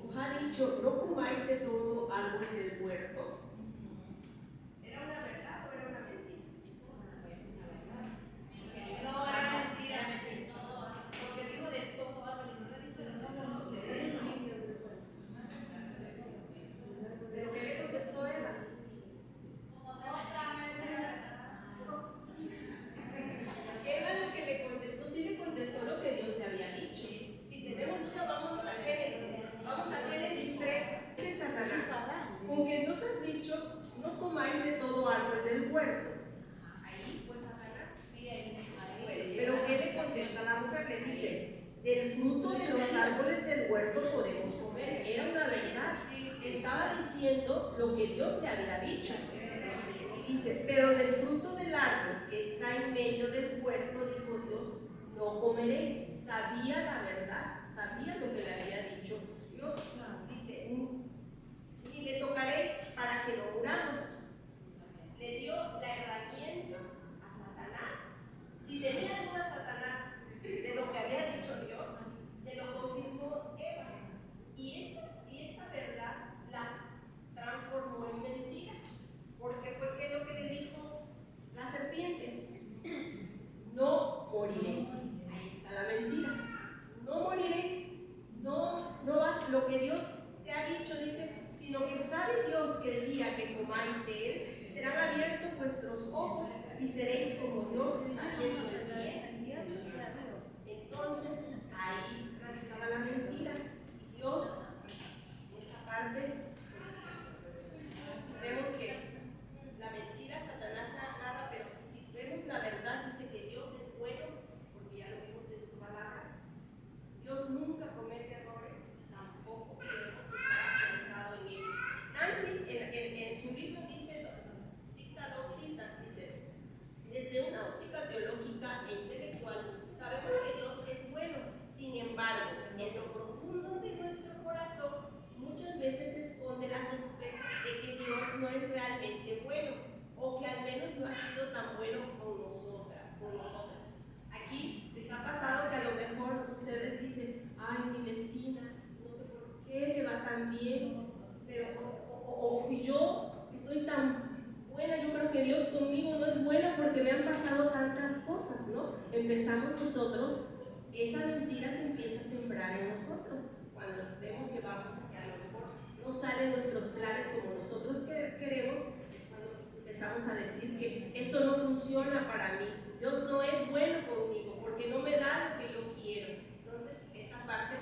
os ha dicho, no comáis de todo árbol del huerto. ¿Era una verdad o era una mentira? no comáis de todo árbol del huerto. Ahí pues Satanás, sí, pero ¿qué le contesta la mujer? Le dice, del fruto de los árboles del huerto podemos comer. Era una verdad, estaba diciendo lo que Dios le había dicho. Y dice, pero del fruto del árbol que está en medio del huerto, dijo Dios, no comeréis. Sabía la verdad, sabía lo que le había dicho Dios. Dice, ni le tocaréis para que no muramos. Le dio la herramienta a Satanás. Si tenía duda Satanás de lo que había dicho Dios, se lo confirmó Eva. Y esa verdad la transformó en mentira. Porque fue que lo que le dijo la serpiente: no moriréis. Ahí está la mentira. No moriréis. No vas, lo que Dios te ha dicho, dice, sino que sabe Dios que el día que comáis de él, serán abiertos vuestros ojos y seréis como Dios, sabiendo el bien y el mal. Entonces, ahí radicaba la mentira. Y Dios, en esa parte, pues, vemos que la mentira, Satanás nada, pero si vemos la verdad, dice que Dios es bueno, porque ya lo vimos en su palabra. Dios nunca comete errores, tampoco debemos estar pensado en ello. Nancy, en su libro dicta dos citas, dice, desde una óptica teológica e intelectual, sabemos que Dios es bueno, sin embargo, en lo profundo de nuestro corazón, muchas veces se esconde la sospecha de que Dios no es realmente bueno, o que al menos no ha sido tan bueno con nosotras. Aquí les ha pasado que a lo mejor ustedes dicen, ay, mi vecina, no sé por qué le va tan bien, pero o yo que soy tan buena, yo creo que Dios conmigo no es bueno porque me han pasado tantas cosas, ¿no? Empezamos nosotros, esa mentira se empieza a sembrar en nosotros, cuando vemos que a lo mejor no salen nuestros planes como nosotros queremos, es cuando empezamos a decir que esto no funciona para mí, Dios no es bueno conmigo porque no me da lo que yo quiero. Entonces, esa parte,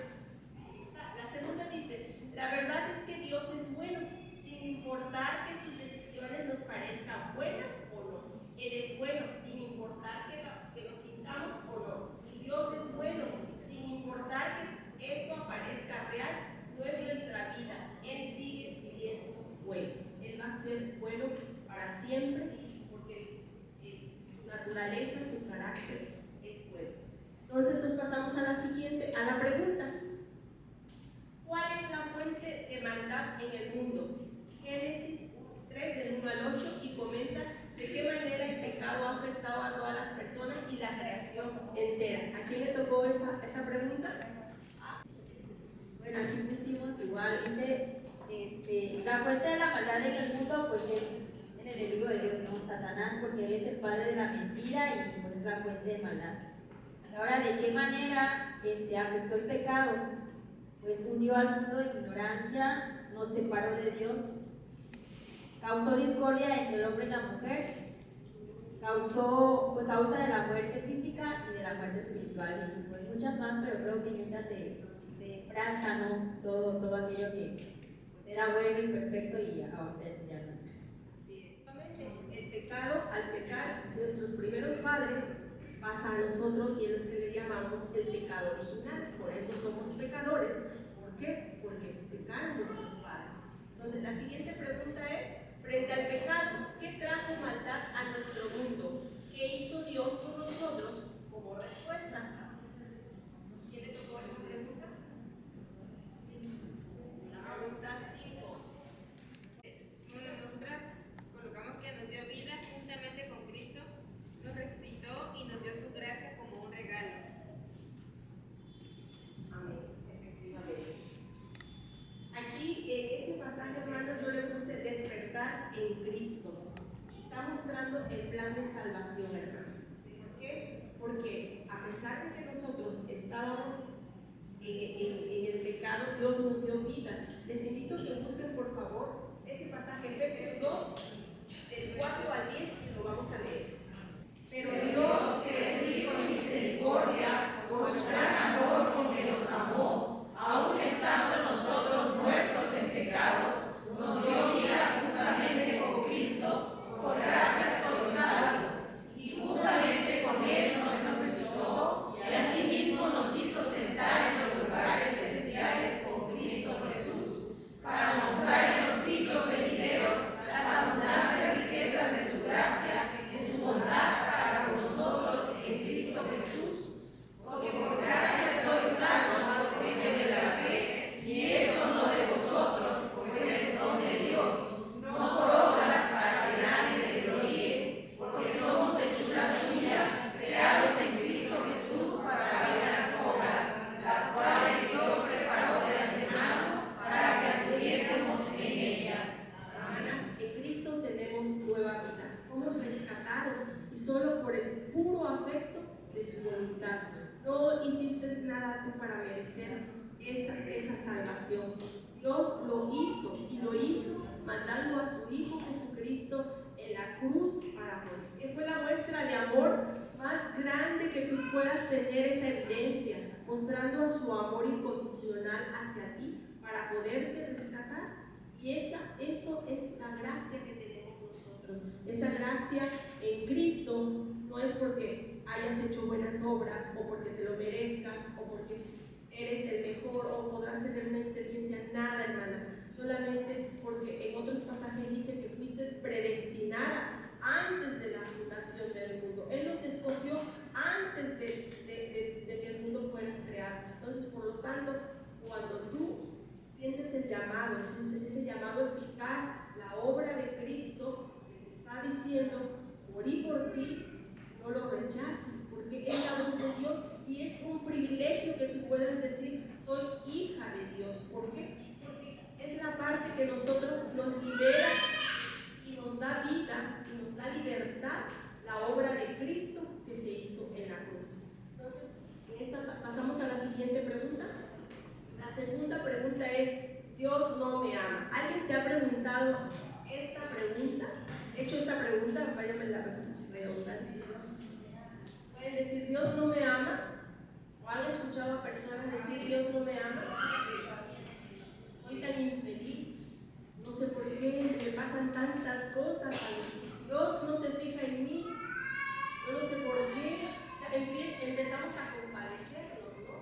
la segunda dice, la verdad es que Dios es bueno, sin importar que sus decisiones nos parezcan buenas o no. Él es bueno, sin importar que lo sintamos o no. Y Dios es bueno, sin importar que esto aparezca real, no es nuestra vida. Él sigue siendo bueno. Él va a ser bueno para siempre, porque su naturaleza, su carácter es bueno. Entonces nos pasamos a la pregunta. ¿Cuál es la fuente de maldad en el mundo? Génesis 3 del 1 al 8 y comenta de qué manera el pecado ha afectado a todas las personas y la creación entera. ¿A quién le tocó esa pregunta? Bueno, aquí pusimos igual, dice, la fuente de la maldad en el mundo, pues es el enemigo de Dios, no Satanás, porque él es el padre de la mentira y pues, es la fuente de maldad. Ahora, ¿de qué manera afectó el pecado? Pues hundió al mundo de ignorancia, nos separó de Dios, causó discordia entre el hombre y la mujer, fue causa de la muerte física y de la muerte espiritual, y pues muchas más, pero creo que en esta se enfrasca, ¿no? Todo aquello que pues, era bueno y perfecto y ahora ya no. Sí, el pecado, al pecar, nuestros primeros padres pasa a nosotros y es lo que le llamamos el pecado original. Por eso somos pecadores. ¿Por qué? Porque pecaron nuestros padres. Entonces, la siguiente pregunta es, frente al pecado, ¿qué trajo maldad a nuestro mundo? ¿Qué hizo Dios por nosotros como respuesta? ¿Quién le tocó esa pregunta? La pregunta 5. Nosotras colocamos que nos dio vida juntamente con Cristo, nos resucitó y nos dio su gracia como un regalo. Amén, efectivamente. Aquí en este pasaje, hermanos, yo le puse despertar en Cristo. Está mostrando el plan de salvación, hermanos. ¿Por qué? Porque a pesar de que nosotros estábamos en el pecado, Dios nos dio vida. Les invito a que busquen, por favor, ese pasaje, Efesios 2, del 4 al 10, que lo vamos a leer. Pero Dios, que es rico en misericordia, por su gran amor con que nos amó, aun estando nosotros muertos en pecados, nos dio vida juntamente con Cristo. somos rescatados y solo por el puro afecto de su voluntad. No hiciste nada tú para merecer esa salvación. Dios lo hizo y lo hizo mandando a su Hijo Jesucristo en la cruz para morir. Fue la muestra de amor más grande que tú puedas tener, esa evidencia, mostrando su amor incondicional hacia ti para poderte rescatar. Y eso es la gracia que tenemos nosotros. Esa gracia en Cristo no es porque hayas hecho buenas obras o porque te lo merezcas o porque eres el mejor o podrás tener una inteligencia, nada, hermana. Solamente porque en otros pasajes dice que fuiste predestinada antes de la fundación del mundo. Él nos escogió antes de que el mundo fuera creado. Entonces, por lo tanto, cuando tú sientes el llamado, ese llamado eficaz, la obra de Cristo que te está diciendo, morí por ti, no lo rechaces, porque es la voz de Dios y es un privilegio que tú puedas decir, soy hija de Dios. ¿Por qué? Porque es la parte que nosotros nos libera y nos da vida y nos da libertad, la obra de Cristo que se hizo en la cruz. Entonces, pasamos a la siguiente pregunta. La segunda pregunta es, Dios no me ama. ¿Alguien se ha preguntado esta pregunta? Hecho esta pregunta, váyame la redundancia. Pueden decir, Dios no me ama. ¿O han escuchado a personas decir, Dios no me ama? Soy tan infeliz. No sé por qué me pasan tantas cosas. Dios no se fija en mí. Yo no sé por qué. O sea, empezamos a compadecernos, ¿no?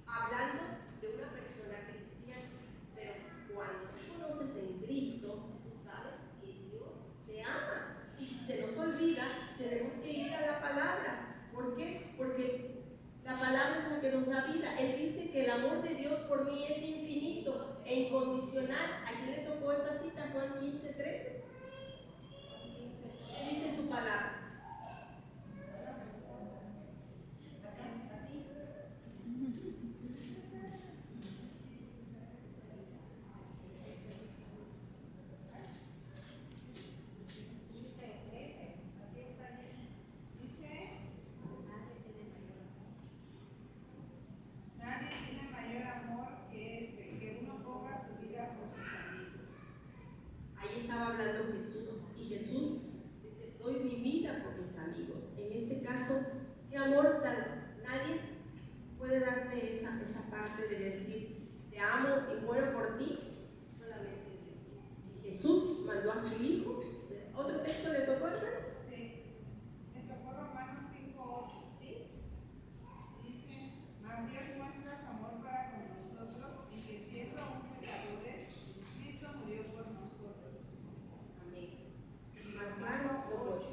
Hablando de una persona cristiana. Pero cuando tú conoces en Cristo, tú sabes que Dios te ama. Y si se nos olvida, tenemos que ir a la palabra. ¿Por qué? Porque la palabra es la que nos da vida. Él dice que el amor de Dios por mí es infinito e incondicional. ¿A quién le tocó esa cita? Juan 15:13. ¿Qué dice su palabra? ¿A ti? Nadie tiene mayor amor que uno ponga su vida por sus amigos. Ahí estaba hablando Jesús, y Jesús dice, doy mi vida por mis amigos. En este caso, qué amor tan, nadie puede darte esa parte de decir, te amo y muero por ti, solamente Dios. Y Jesús mandó a su Hijo. ¿Otro texto le tocó, hermano? Sí. Me tocó Romanos 5:8. ¿Sí? Dice, mas Dios muestra su amor para con nosotros y que siendo aún pecadores, Cristo murió por nosotros. Amén. Más claro, lo voy.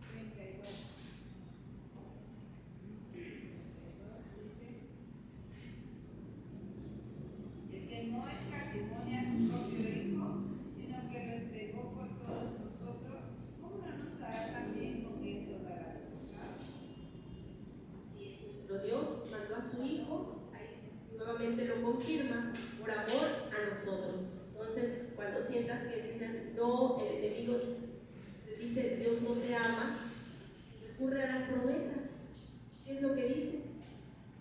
8:32. Dice, el que no escatimó a su propio Hijo, sino que lo entregó por todos nosotros, ¿cómo no nos dará también con él todas las cosas? Así es, nuestro Dios mandó a su Hijo, ahí nuevamente lo confirma, por amor a nosotros. Entonces, cuando sientas que digan, no, el enemigo te dice, Dios no te ama, recurre a las promesas. ¿Qué es lo que dice?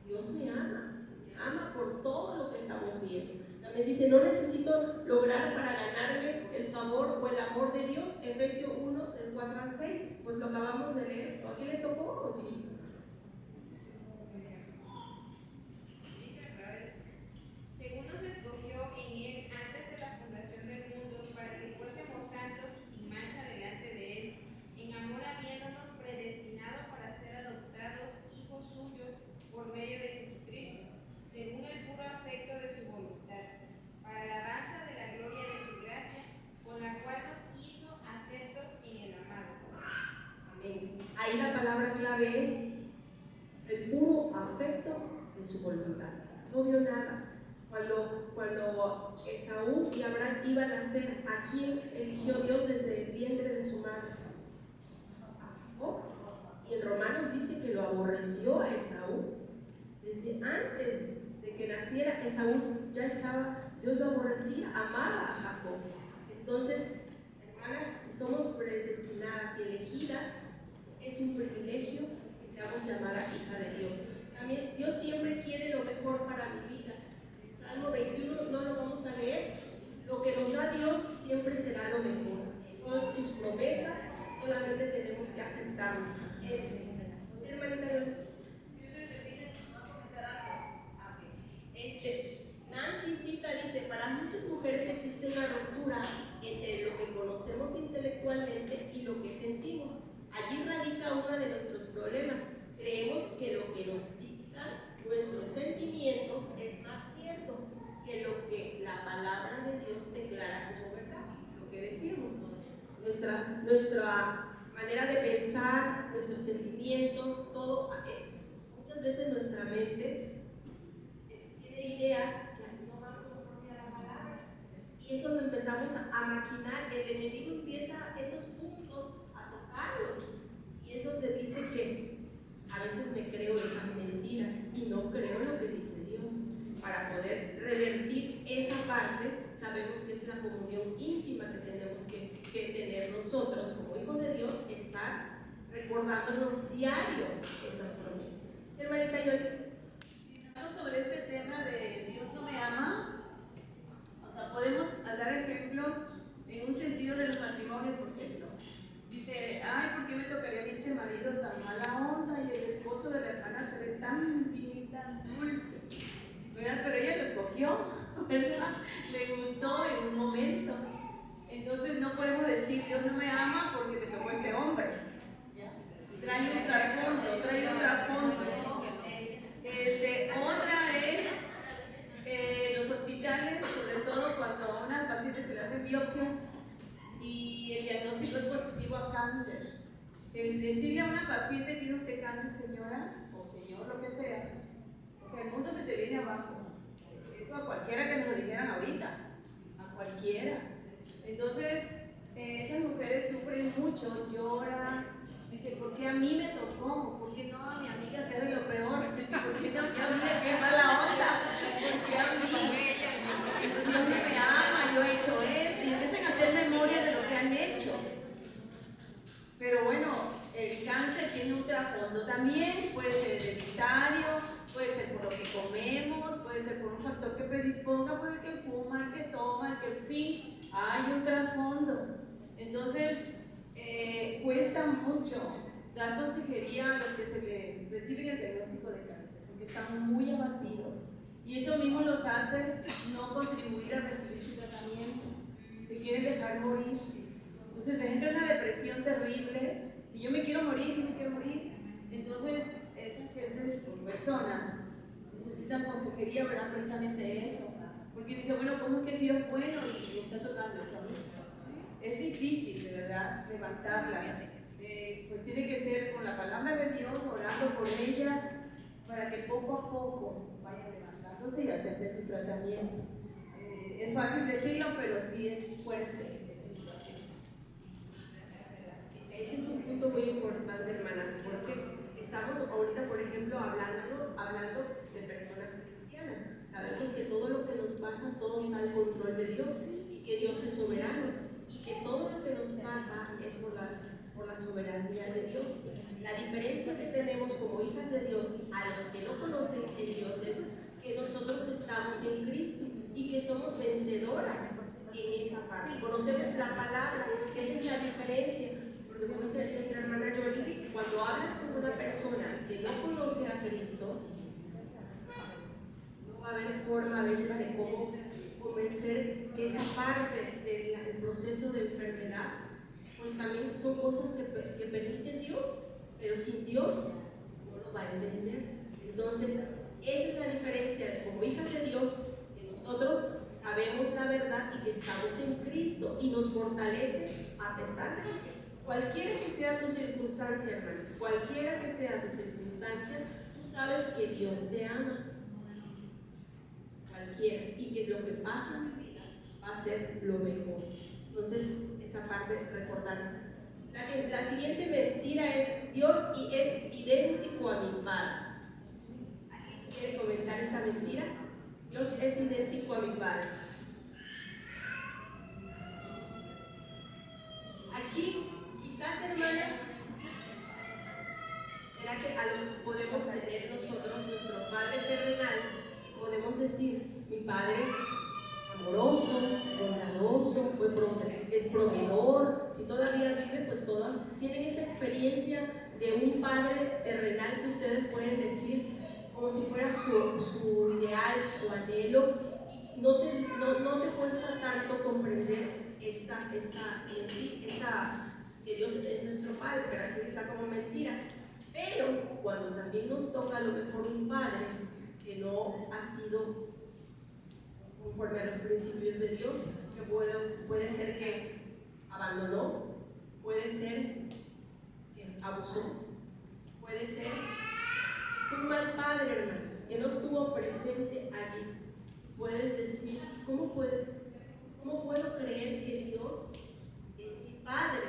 Dios me ama por todo lo que estamos viendo. También dice, no necesito lograr para ganarme el favor o el amor de Dios. Efesios 1, del 4 al 6, pues lo acabamos de leer. ¿A quién le tocó? ¿Sí? Dice al revés. Según nos escogió en él antes de la fundación del mundo, para que fuésemos santos y sin mancha delante de él, en amor habiéndonos predestinado para ser adoptados hijos suyos por medio de Jesucristo, según el puro afecto de su voluntad, para alabanza de la gloria de su gracia, con la cual nos hizo aceptos en el amado. Amén. Ahí la palabra clave es el puro afecto de su voluntad. No vio nada. Cuando Esaú y Abraham iban a nacer, ¿a quién eligió Dios desde el vientre de su madre? A Jacob. Y en Romanos dice que lo aborreció a Esaú. Desde antes de que naciera Esaú ya estaba, Dios lo aborrecía, amaba a Jacob. Entonces, hermanas, si somos predestinadas, apartadas y elegidas, es un privilegio que seamos llamadas hija de Dios. También Dios siempre quiere lo mejor para mi vida. El Salmo 21 no lo vamos a leer. Lo que nos da Dios siempre será lo mejor. Son sus promesas, solamente tenemos que aceptarlo. Hermanita, Nancy Cita dice, para muchas mujeres existe una ruptura entre lo que conocemos intelectualmente y lo que sentimos. Allí radica uno de nuestros problemas. Creemos que lo que nos dictan nuestros sentimientos es más cierto que lo que la palabra de Dios declara como verdad, lo que decimos. Nuestra manera de pensar, nuestros sentimientos, todo, muchas veces nuestra mente tiene ideas que no van conforme a la palabra, y eso lo empezamos a maquinar. El enemigo empieza esos puntos a tocarlos, y es donde dice que a veces me creo esas mentiras y no creo lo que dice Dios. Para poder revertir esa parte, sabemos que es la comunión íntima que tenemos que tener nosotros como hijos de Dios, estar recordándonos diario esas promesas. Hermanita Yoli. Sobre este tema de Dios no me ama, o sea, podemos dar ejemplos en un sentido de los matrimonios, por ejemplo. Dice, ay, ¿por qué me tocaría a mí este marido tan mala onda y el esposo de la hermana se ve tan bien, tan dulce? ¿Verdad? Pero ella lo escogió, ¿verdad? Le gustó en un momento. Entonces no podemos decir, Dios no me ama porque me tocó este hombre. ¿Ya? Trae un trasfondo, trae un trasfondo. Otra es los hospitales, sobre todo cuando a una paciente se le hacen biopsias y el diagnóstico es positivo a cáncer. El decirle a una paciente, ¿tiene usted cáncer, señora? O señor, lo que sea. O sea, el mundo se te viene abajo. Eso a cualquiera que nos lo dijeran ahorita. A cualquiera. Entonces, esas mujeres sufren mucho, lloran. Dice, ¿por qué a mí me tocó? ¿Por qué no a mi amiga que es de lo peor? ¿Por qué no a mi amiga que es mala onda? ¿Por qué a mí? Dios no me ama, yo he hecho esto. Y empiezan a hacer memoria de lo que han hecho. Pero bueno, el cáncer tiene un trasfondo también, puede ser hereditario, puede ser por lo que comemos, puede ser por un factor que predisponga, por el que fuma, el que toma, el que, en fin, hay un trasfondo. Entonces, cuesta mucho dar consejería a los que se les reciben el diagnóstico de cáncer, porque están muy abatidos. Y eso mismo los hace no contribuir a recibir su tratamiento. Se quieren dejar morir. Entonces les entra una depresión terrible, y yo me quiero morir, Entonces, esas gentes o personas necesitan consejería, ¿verdad? Precisamente eso. Porque dice, bueno, ¿cómo es que Dios es bueno y me está tocando eso a mí? Es difícil, de verdad, levantarlas. Pues tiene que ser con la palabra de Dios, orando por ellas, para que poco a poco vayan levantándose y acepten su tratamiento. Es fácil decirlo, pero sí es fuerte esa situación. Ese es un punto muy importante, hermanas, porque estamos ahorita, por ejemplo, hablando de personas cristianas. Sabemos que todo lo que nos pasa, todo está al control de Dios y que Dios es soberano y que todo lo que nos pasa es por la soberanía de Dios. La diferencia que tenemos como hijas de Dios a los que no conocen a Dios es que nosotros estamos en Cristo y que somos vencedoras en esa parte. Conocemos la palabra, esa es la diferencia. Porque como dice nuestra hermana Yoli, cuando hablas con una persona que no conoce a Cristo, no va a haber forma a veces de cómo convencer que esa parte del proceso de enfermedad, pues también son cosas que permite Dios, pero sin Dios no lo va a entender. Entonces, esa es la diferencia como hijas de Dios, que nosotros sabemos la verdad y que estamos en Cristo y nos fortalece a pesar de cualquiera que sea tu circunstancia, hermanos, cualquiera que sea tu circunstancia, tú sabes que Dios te ama. Cualquiera. Y que lo que pasa en mi vida va a ser lo mejor. Entonces, esa parte recordar. La siguiente mentira es: Dios es idéntico a mi Padre. ¿Alguien quiere comentar esa mentira? Dios es idéntico a mi Padre. Aquí, quizás, hermanos, podemos tener nosotros nuestro Padre terrenal y podemos decir, mi Padre es amoroso, bondadoso, es proveedor, si todavía vive, pues todas tienen esa experiencia de un Padre terrenal que ustedes pueden decir como si fuera su ideal, su anhelo, y no te cuesta tanto comprender esta que Dios es nuestro Padre, pero que está como mentira. Pero cuando también nos toca a lo mejor un Padre que no ha sido conforme a los principios de Dios, que puede ser que abandonó, puede ser que abusó, puede ser un mal padre, hermanos, que no estuvo presente allí. Puedes decir, ¿cómo puedo creer que Dios es mi Padre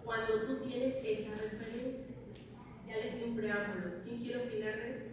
cuando tú tienes esa referencia? Ya les di un preámbulo. ¿Quién quiere opinar de eso?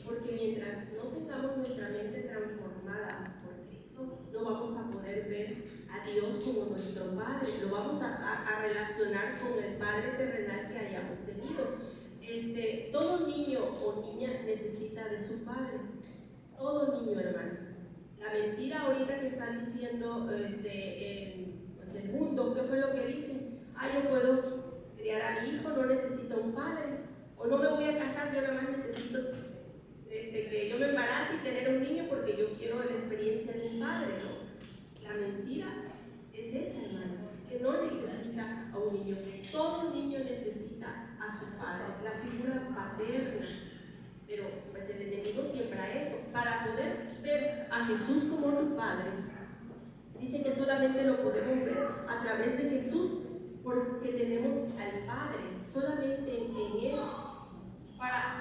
Porque mientras no tengamos nuestra mente transformada por Cristo, no vamos a poder ver a Dios como nuestro Padre, lo vamos a relacionar con el Padre terrenal que hayamos tenido. Todo niño o niña necesita de su padre, todo niño, hermano. La mentira ahorita que está diciendo pues el mundo, ¿qué fue lo que dicen? Yo puedo criar a mi hijo, no necesito un padre, o no me voy a casar, yo nada más necesito que yo me embarace y tener un niño porque yo quiero la experiencia de un padre, ¿no? La mentira es esa, hermano, que no necesita a un niño. Todo niño necesita a su padre, la figura paterna. Pero pues el enemigo siembra eso. Para poder ver a Jesús como tu Padre, dice que solamente lo podemos ver a través de Jesús, porque tenemos al Padre, solamente en Él.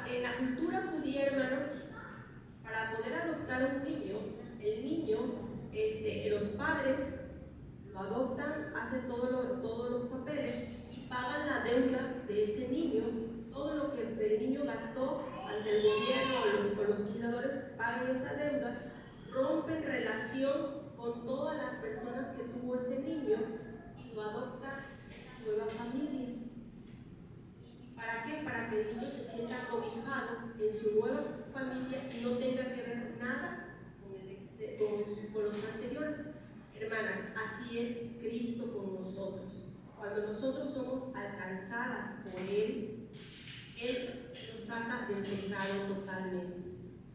En la cultura judía, hermanos, para poder adoptar a un niño, el niño, los padres lo adoptan, hacen todos los papeles y pagan la deuda de ese niño. Todo lo que el niño gastó ante el gobierno o los cuidadores pagan esa deuda, rompen relación con todas las personas que tuvo ese niño y lo adopta esa nueva familia. ¿Para qué? Para que el niño se sienta acobijado en su nueva familia y no tenga que ver nada con los anteriores. Hermanas, así es Cristo con nosotros. Cuando nosotros somos alcanzadas por Él, Él nos saca del pecado totalmente.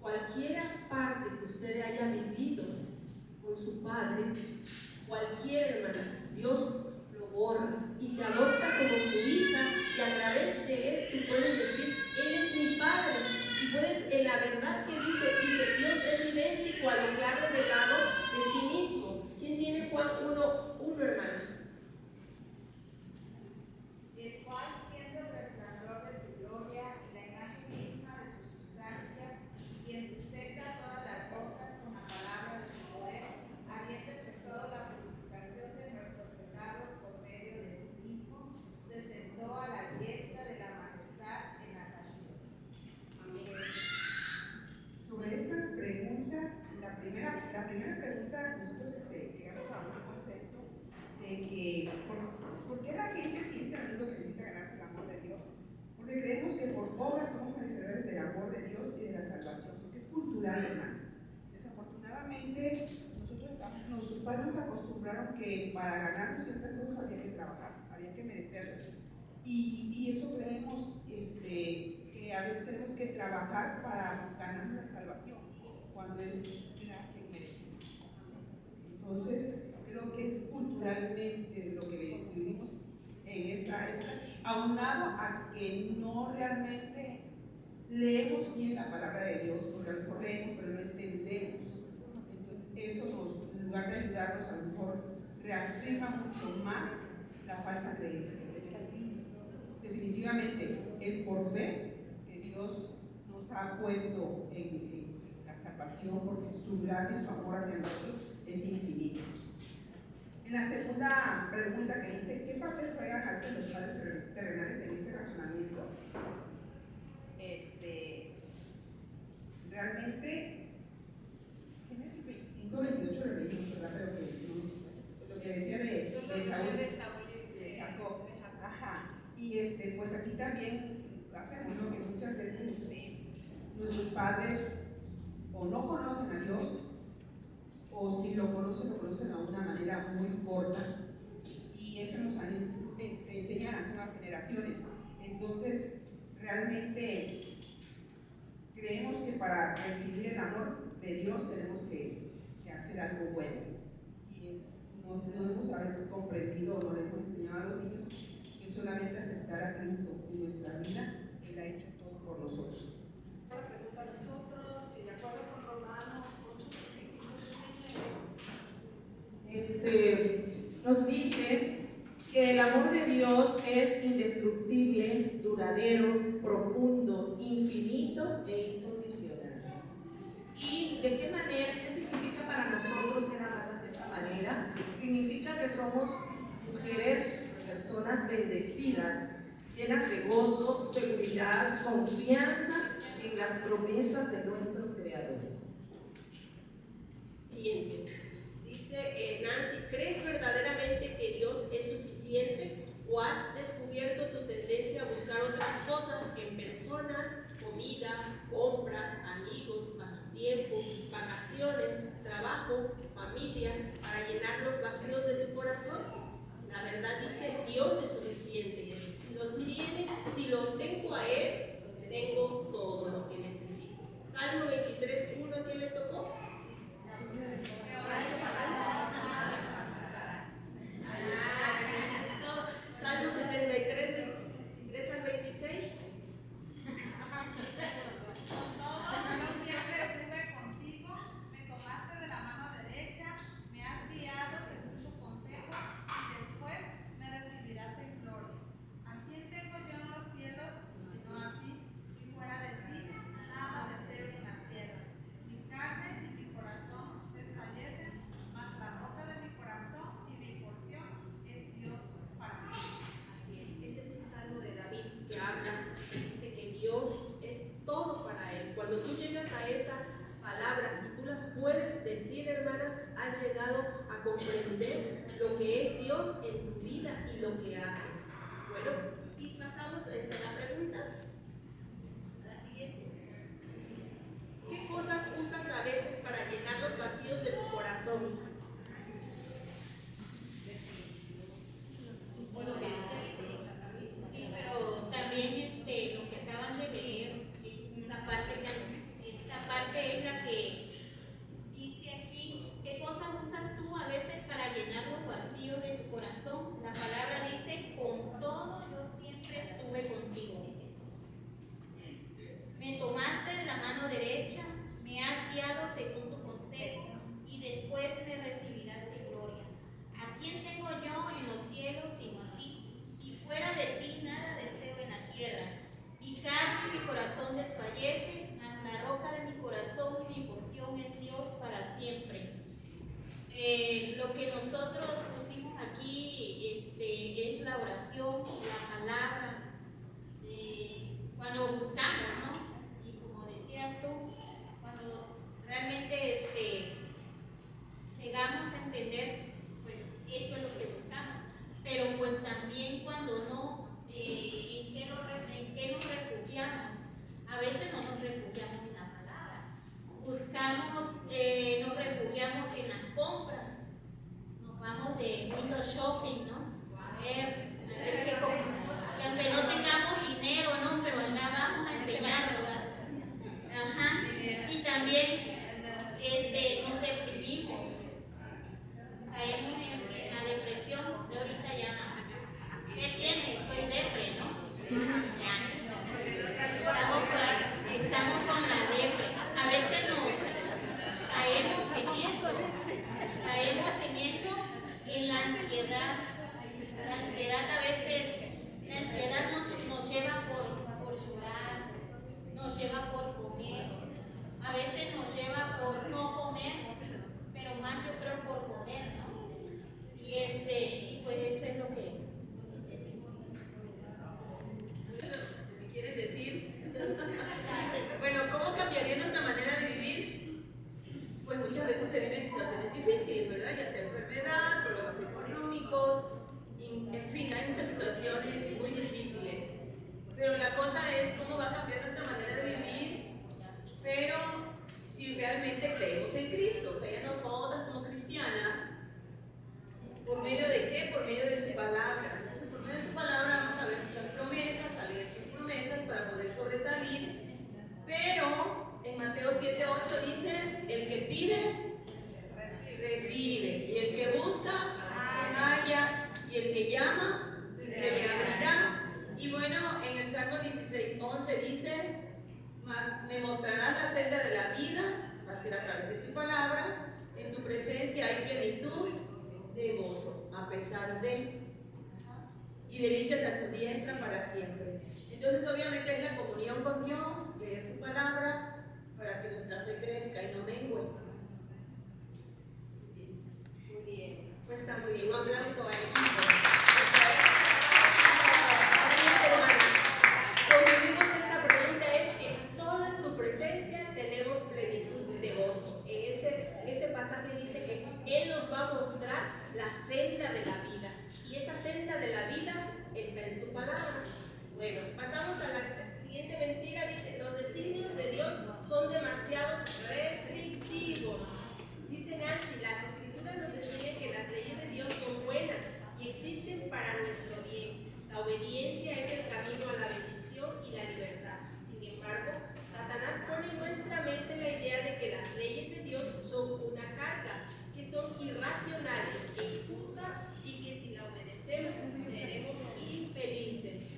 Cualquier parte que usted haya vivido con su Padre, cualquier hermana, Dios lo borra y te adopta como su hija, y a través de Él tú puedes decir, Él es mi Padre, y puedes, en la verdad que dice Dios es idéntico a lo que ha revelado de sí mismo. ¿Quién tiene Juan 1:1, hermano? El cual, siendo el resplandor de su gloria y la imagen misma de su sustancia, y en sus Y eso creemos que a veces tenemos que trabajar para ganar la salvación, cuando es gracia inmerecida. Entonces, creo que es culturalmente lo que vivimos en esta época, aunado a que no realmente leemos bien la palabra de Dios, porque a lo mejor leemos pero no entendemos. Entonces eso nos, en lugar de ayudarnos, a lo mejor reafirma mucho más la falsa creencia que tenemos. Definitivamente es por fe que Dios nos ha puesto en la salvación, porque su gracia y su amor hacia nosotros es infinito. En la segunda pregunta que dice, ¿qué papel juegan a veces los padres terrenales en este razonamiento? Realmente, Génesis 25, 28 lo leímos, ¿verdad? Pero que no, lo que decía de Saúl, de Jacob. Ajá. Y pues aquí también hacemos lo que muchas veces nuestros padres o no conocen a Dios, o si lo conocen de una manera muy corta, y eso se enseña a las nuevas generaciones. Entonces, realmente creemos que para recibir el amor de Dios tenemos que hacer algo bueno, y no hemos a veces comprendido o no le hemos enseñado a los niños que solamente aceptar a Cristo en nuestra vida, Él ha hecho todo por nosotros. Ahora pregunta a nosotros, de acuerdo con Romanos 8:35, nos dice que el amor de Dios es indestructible, duradero, profundo, infinito e incondicional. ¿Y de qué manera, qué significa para nosotros ser amadas de esa manera? Significa que somos mujeres, personas bendecidas, llenas de gozo, seguridad, confianza en las promesas de nuestro Creador. Siguiente. Dice Nancy, ¿crees verdaderamente que Dios es suficiente o has descubierto tu tendencia a buscar otras cosas en persona, comida, compras, amigos, pasatiempos, vacaciones, trabajo, familia, para llenar los vacíos de tu corazón? La verdad dice, Dios es suficiente. Si lo tengo a Él, tengo todo lo que necesito. Salmo 23:1, ¿a quién le tocó? Salmo 73, 23 al 26. Yo siempre estuve contigo, me tomaste de la mano derecha, me has guiado según tu consejo y después me recibirás en gloria. ¿A quién tengo yo en los cielos sino a ti? Y fuera de ti nada deseo en la tierra. Mi carne y mi corazón desfallecen, mas la roca de mi corazón y mi porción es Dios para mí. Así es, ese es un salmo de David que habla, que dice que Dios es todo para él. Cuando tú llegas a esas palabras y tú las puedes decir, hermanas, has llegado a comprender lo que es Dios en tu vida y lo que hace. Bueno, y pasamos a la pregunta, a la siguiente. ¿Qué cosas usas a veces para llenar los vacíos de tu corazón? Bueno, sí, pero también lo que acaban de leer, esta parte es la que dice aquí, ¿qué cosas usas tú a veces para llenar los vacíos de tu corazón? La palabra dice, con todo yo siempre Estamos con la depre. A veces nos caemos en eso, en la ansiedad. La ansiedad a veces, la ansiedad nos lleva por llorar, nos lleva por comer, a veces nos lleva por no comer, pero más yo creo por comer, ¿no? Y pues eso es lo que ¿Quieres decir? Bueno, ¿cómo cambiaría nuestra manera de vivir? Pues muchas veces se viven situaciones difíciles, ¿verdad? Ya sea enfermedad, problemas económicos, en fin, hay muchas situaciones muy difíciles. Pero la cosa es cómo va a cambiar nuestra manera de vivir, pero si realmente creemos en Cristo, o sea, ya nosotras como cristianas, ¿por medio de qué? Por medio de su palabra. Entonces, por medio de su palabra vamos a ver muchas promesas, a leer sus promesas para poder sobresalir. Pero en Mateo 7:8 dice, el que pide, recibe. Y el que busca, halla. Y el que llama, se le abrirá. Y bueno, en el Salmo 16:11 dice, mas me mostrarás la senda de la vida, va a ser a través de su palabra. En tu presencia hay plenitud de gozo, a pesar de, y delicias a tu diestra para siempre. Entonces obviamente es la comunión con Dios, leer su palabra, para que nuestra fe crezca y no mengue. Muy bien, pues está muy bien. Un aplauso al equipo. Concluimos esta pregunta, es que solo en su presencia tenemos plenitud de gozo. En ese pasaje dice que Él nos va a mostrar la senda de la vida. Y esa senda de la vida está en su palabra. Bueno, pasamos a la siguiente mentira. Dice, los designios de Dios son demasiado restrictivos. Dice Nancy, las escrituras nos enseñan que las leyes de Dios son buenas y existen para nuestro bien. La obediencia es el camino a la bendición y la libertad. Sin embargo, Satanás pone en nuestra mente la idea de que las leyes de Dios son una carga, que son irracionales e injustas y que si la obedecemos seremos infelices.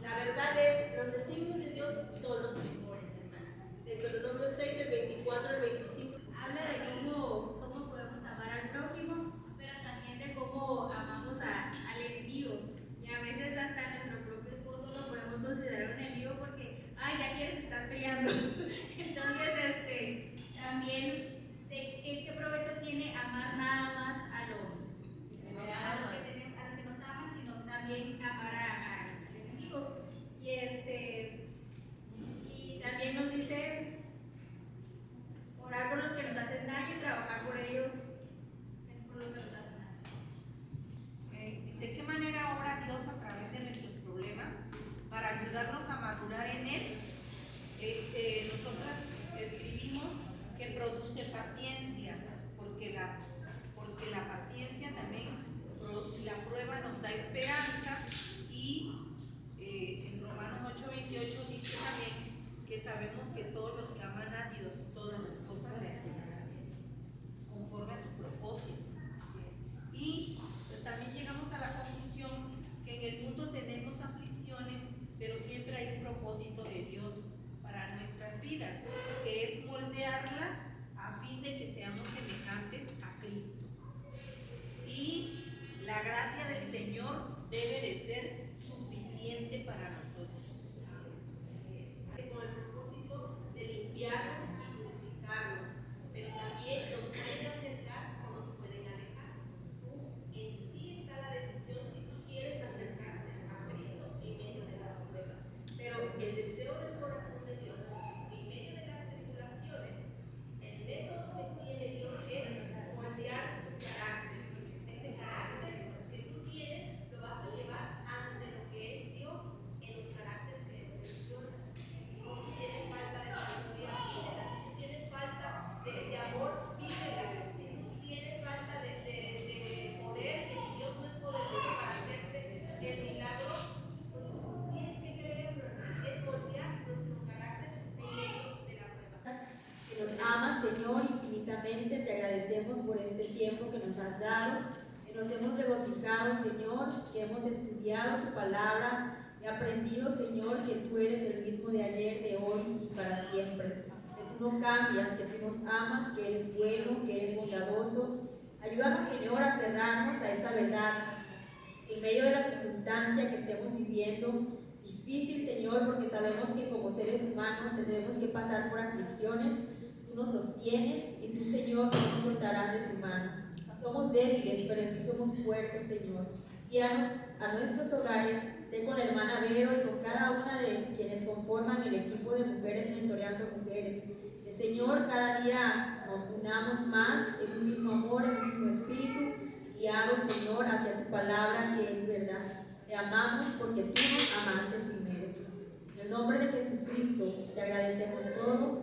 La verdad es, los designios de Dios son los mejores, hermanos. Deuteronomio 6, del 24 al 25. habla de cómo podemos amar al prójimo, pero también de cómo amamos al enemigo. Y a veces hasta nuestro propio esposo lo podemos considerar un enemigo porque, ay, ya quieres estar peleando. Entonces, también, ¿qué provecho tiene amar nada más a los que nos aman, sino también amar al enemigo? Y también nos dice orar por los que nos hacen daño y trabajar por ellos, por los que nos hacen daño. ¿De qué manera obra Dios a través de nuestros problemas para ayudarnos a madurar en Él? Nosotras escribimos que produce paciencia, porque la paciencia también, la prueba nos da esperanza, y en Romanos 8:28 dice también que sabemos que todos los que aman a Dios, todas las cosas le ayudarán conforme a su propósito. Y también llegamos a la conclusión que en el mundo tenemos aflicciones, pero siempre hay un propósito de Dios para nuestras vidas, que es moldearlas a fin de que seamos semejantes a Cristo. Y la gracia del Señor debe de ser suficiente para nosotros. Con el propósito de limpiarnos y purificarnos, pero también nos pueden acercar o nos pueden alejar. En ti está la decisión si tú quieres acercarte a Cristo en medio de las pruebas. Pero el deseo del corazón de Dios, en medio de las tribulaciones, el método que tiene Dios es moldear tu carácter. Ese carácter que tú tienes lo vas a llevar ante lo que es Dios en los caracteres que Él menciona. Si tú tienes falta de sabiduría, pídela. Si tú tienes falta de amor, pídela. Si tú tienes falta de poder, que si Dios no es poderoso para hacerte el milagro, pues tienes que creerlo. Es moldear nuestro carácter en medio de la prueba. Que nos amas, Señor, infinitamente. Te agradecemos por este tiempo que nos has dado, que nos hemos regocijado, Señor, que hemos estudiado tu palabra y He aprendido, Señor, que tú eres el mismo de ayer, de hoy y para siempre. Que tú no cambias, que tú nos amas, que eres bueno, que eres bondadoso. Ayúdanos, Señor, a aferrarnos a esa verdad en medio de la circunstancia que estemos viviendo. Difícil, Señor, porque sabemos que como seres humanos tendremos que pasar por aflicciones. Tú nos sostienes y tú, Señor, no nos soltarás de tu mano. Somos débiles, pero en ti somos fuertes, Señor. Guíanos a nuestros hogares, sé con la hermana Vero y con cada una de quienes conforman el equipo de Mujeres Mentoreando Mujeres. Que, Señor, cada día nos unamos más en un mismo amor, en un mismo espíritu, guiados, Señor, hacia tu palabra que es verdad. Te amamos porque tú nos amaste primero. En el nombre de Jesucristo te agradecemos todo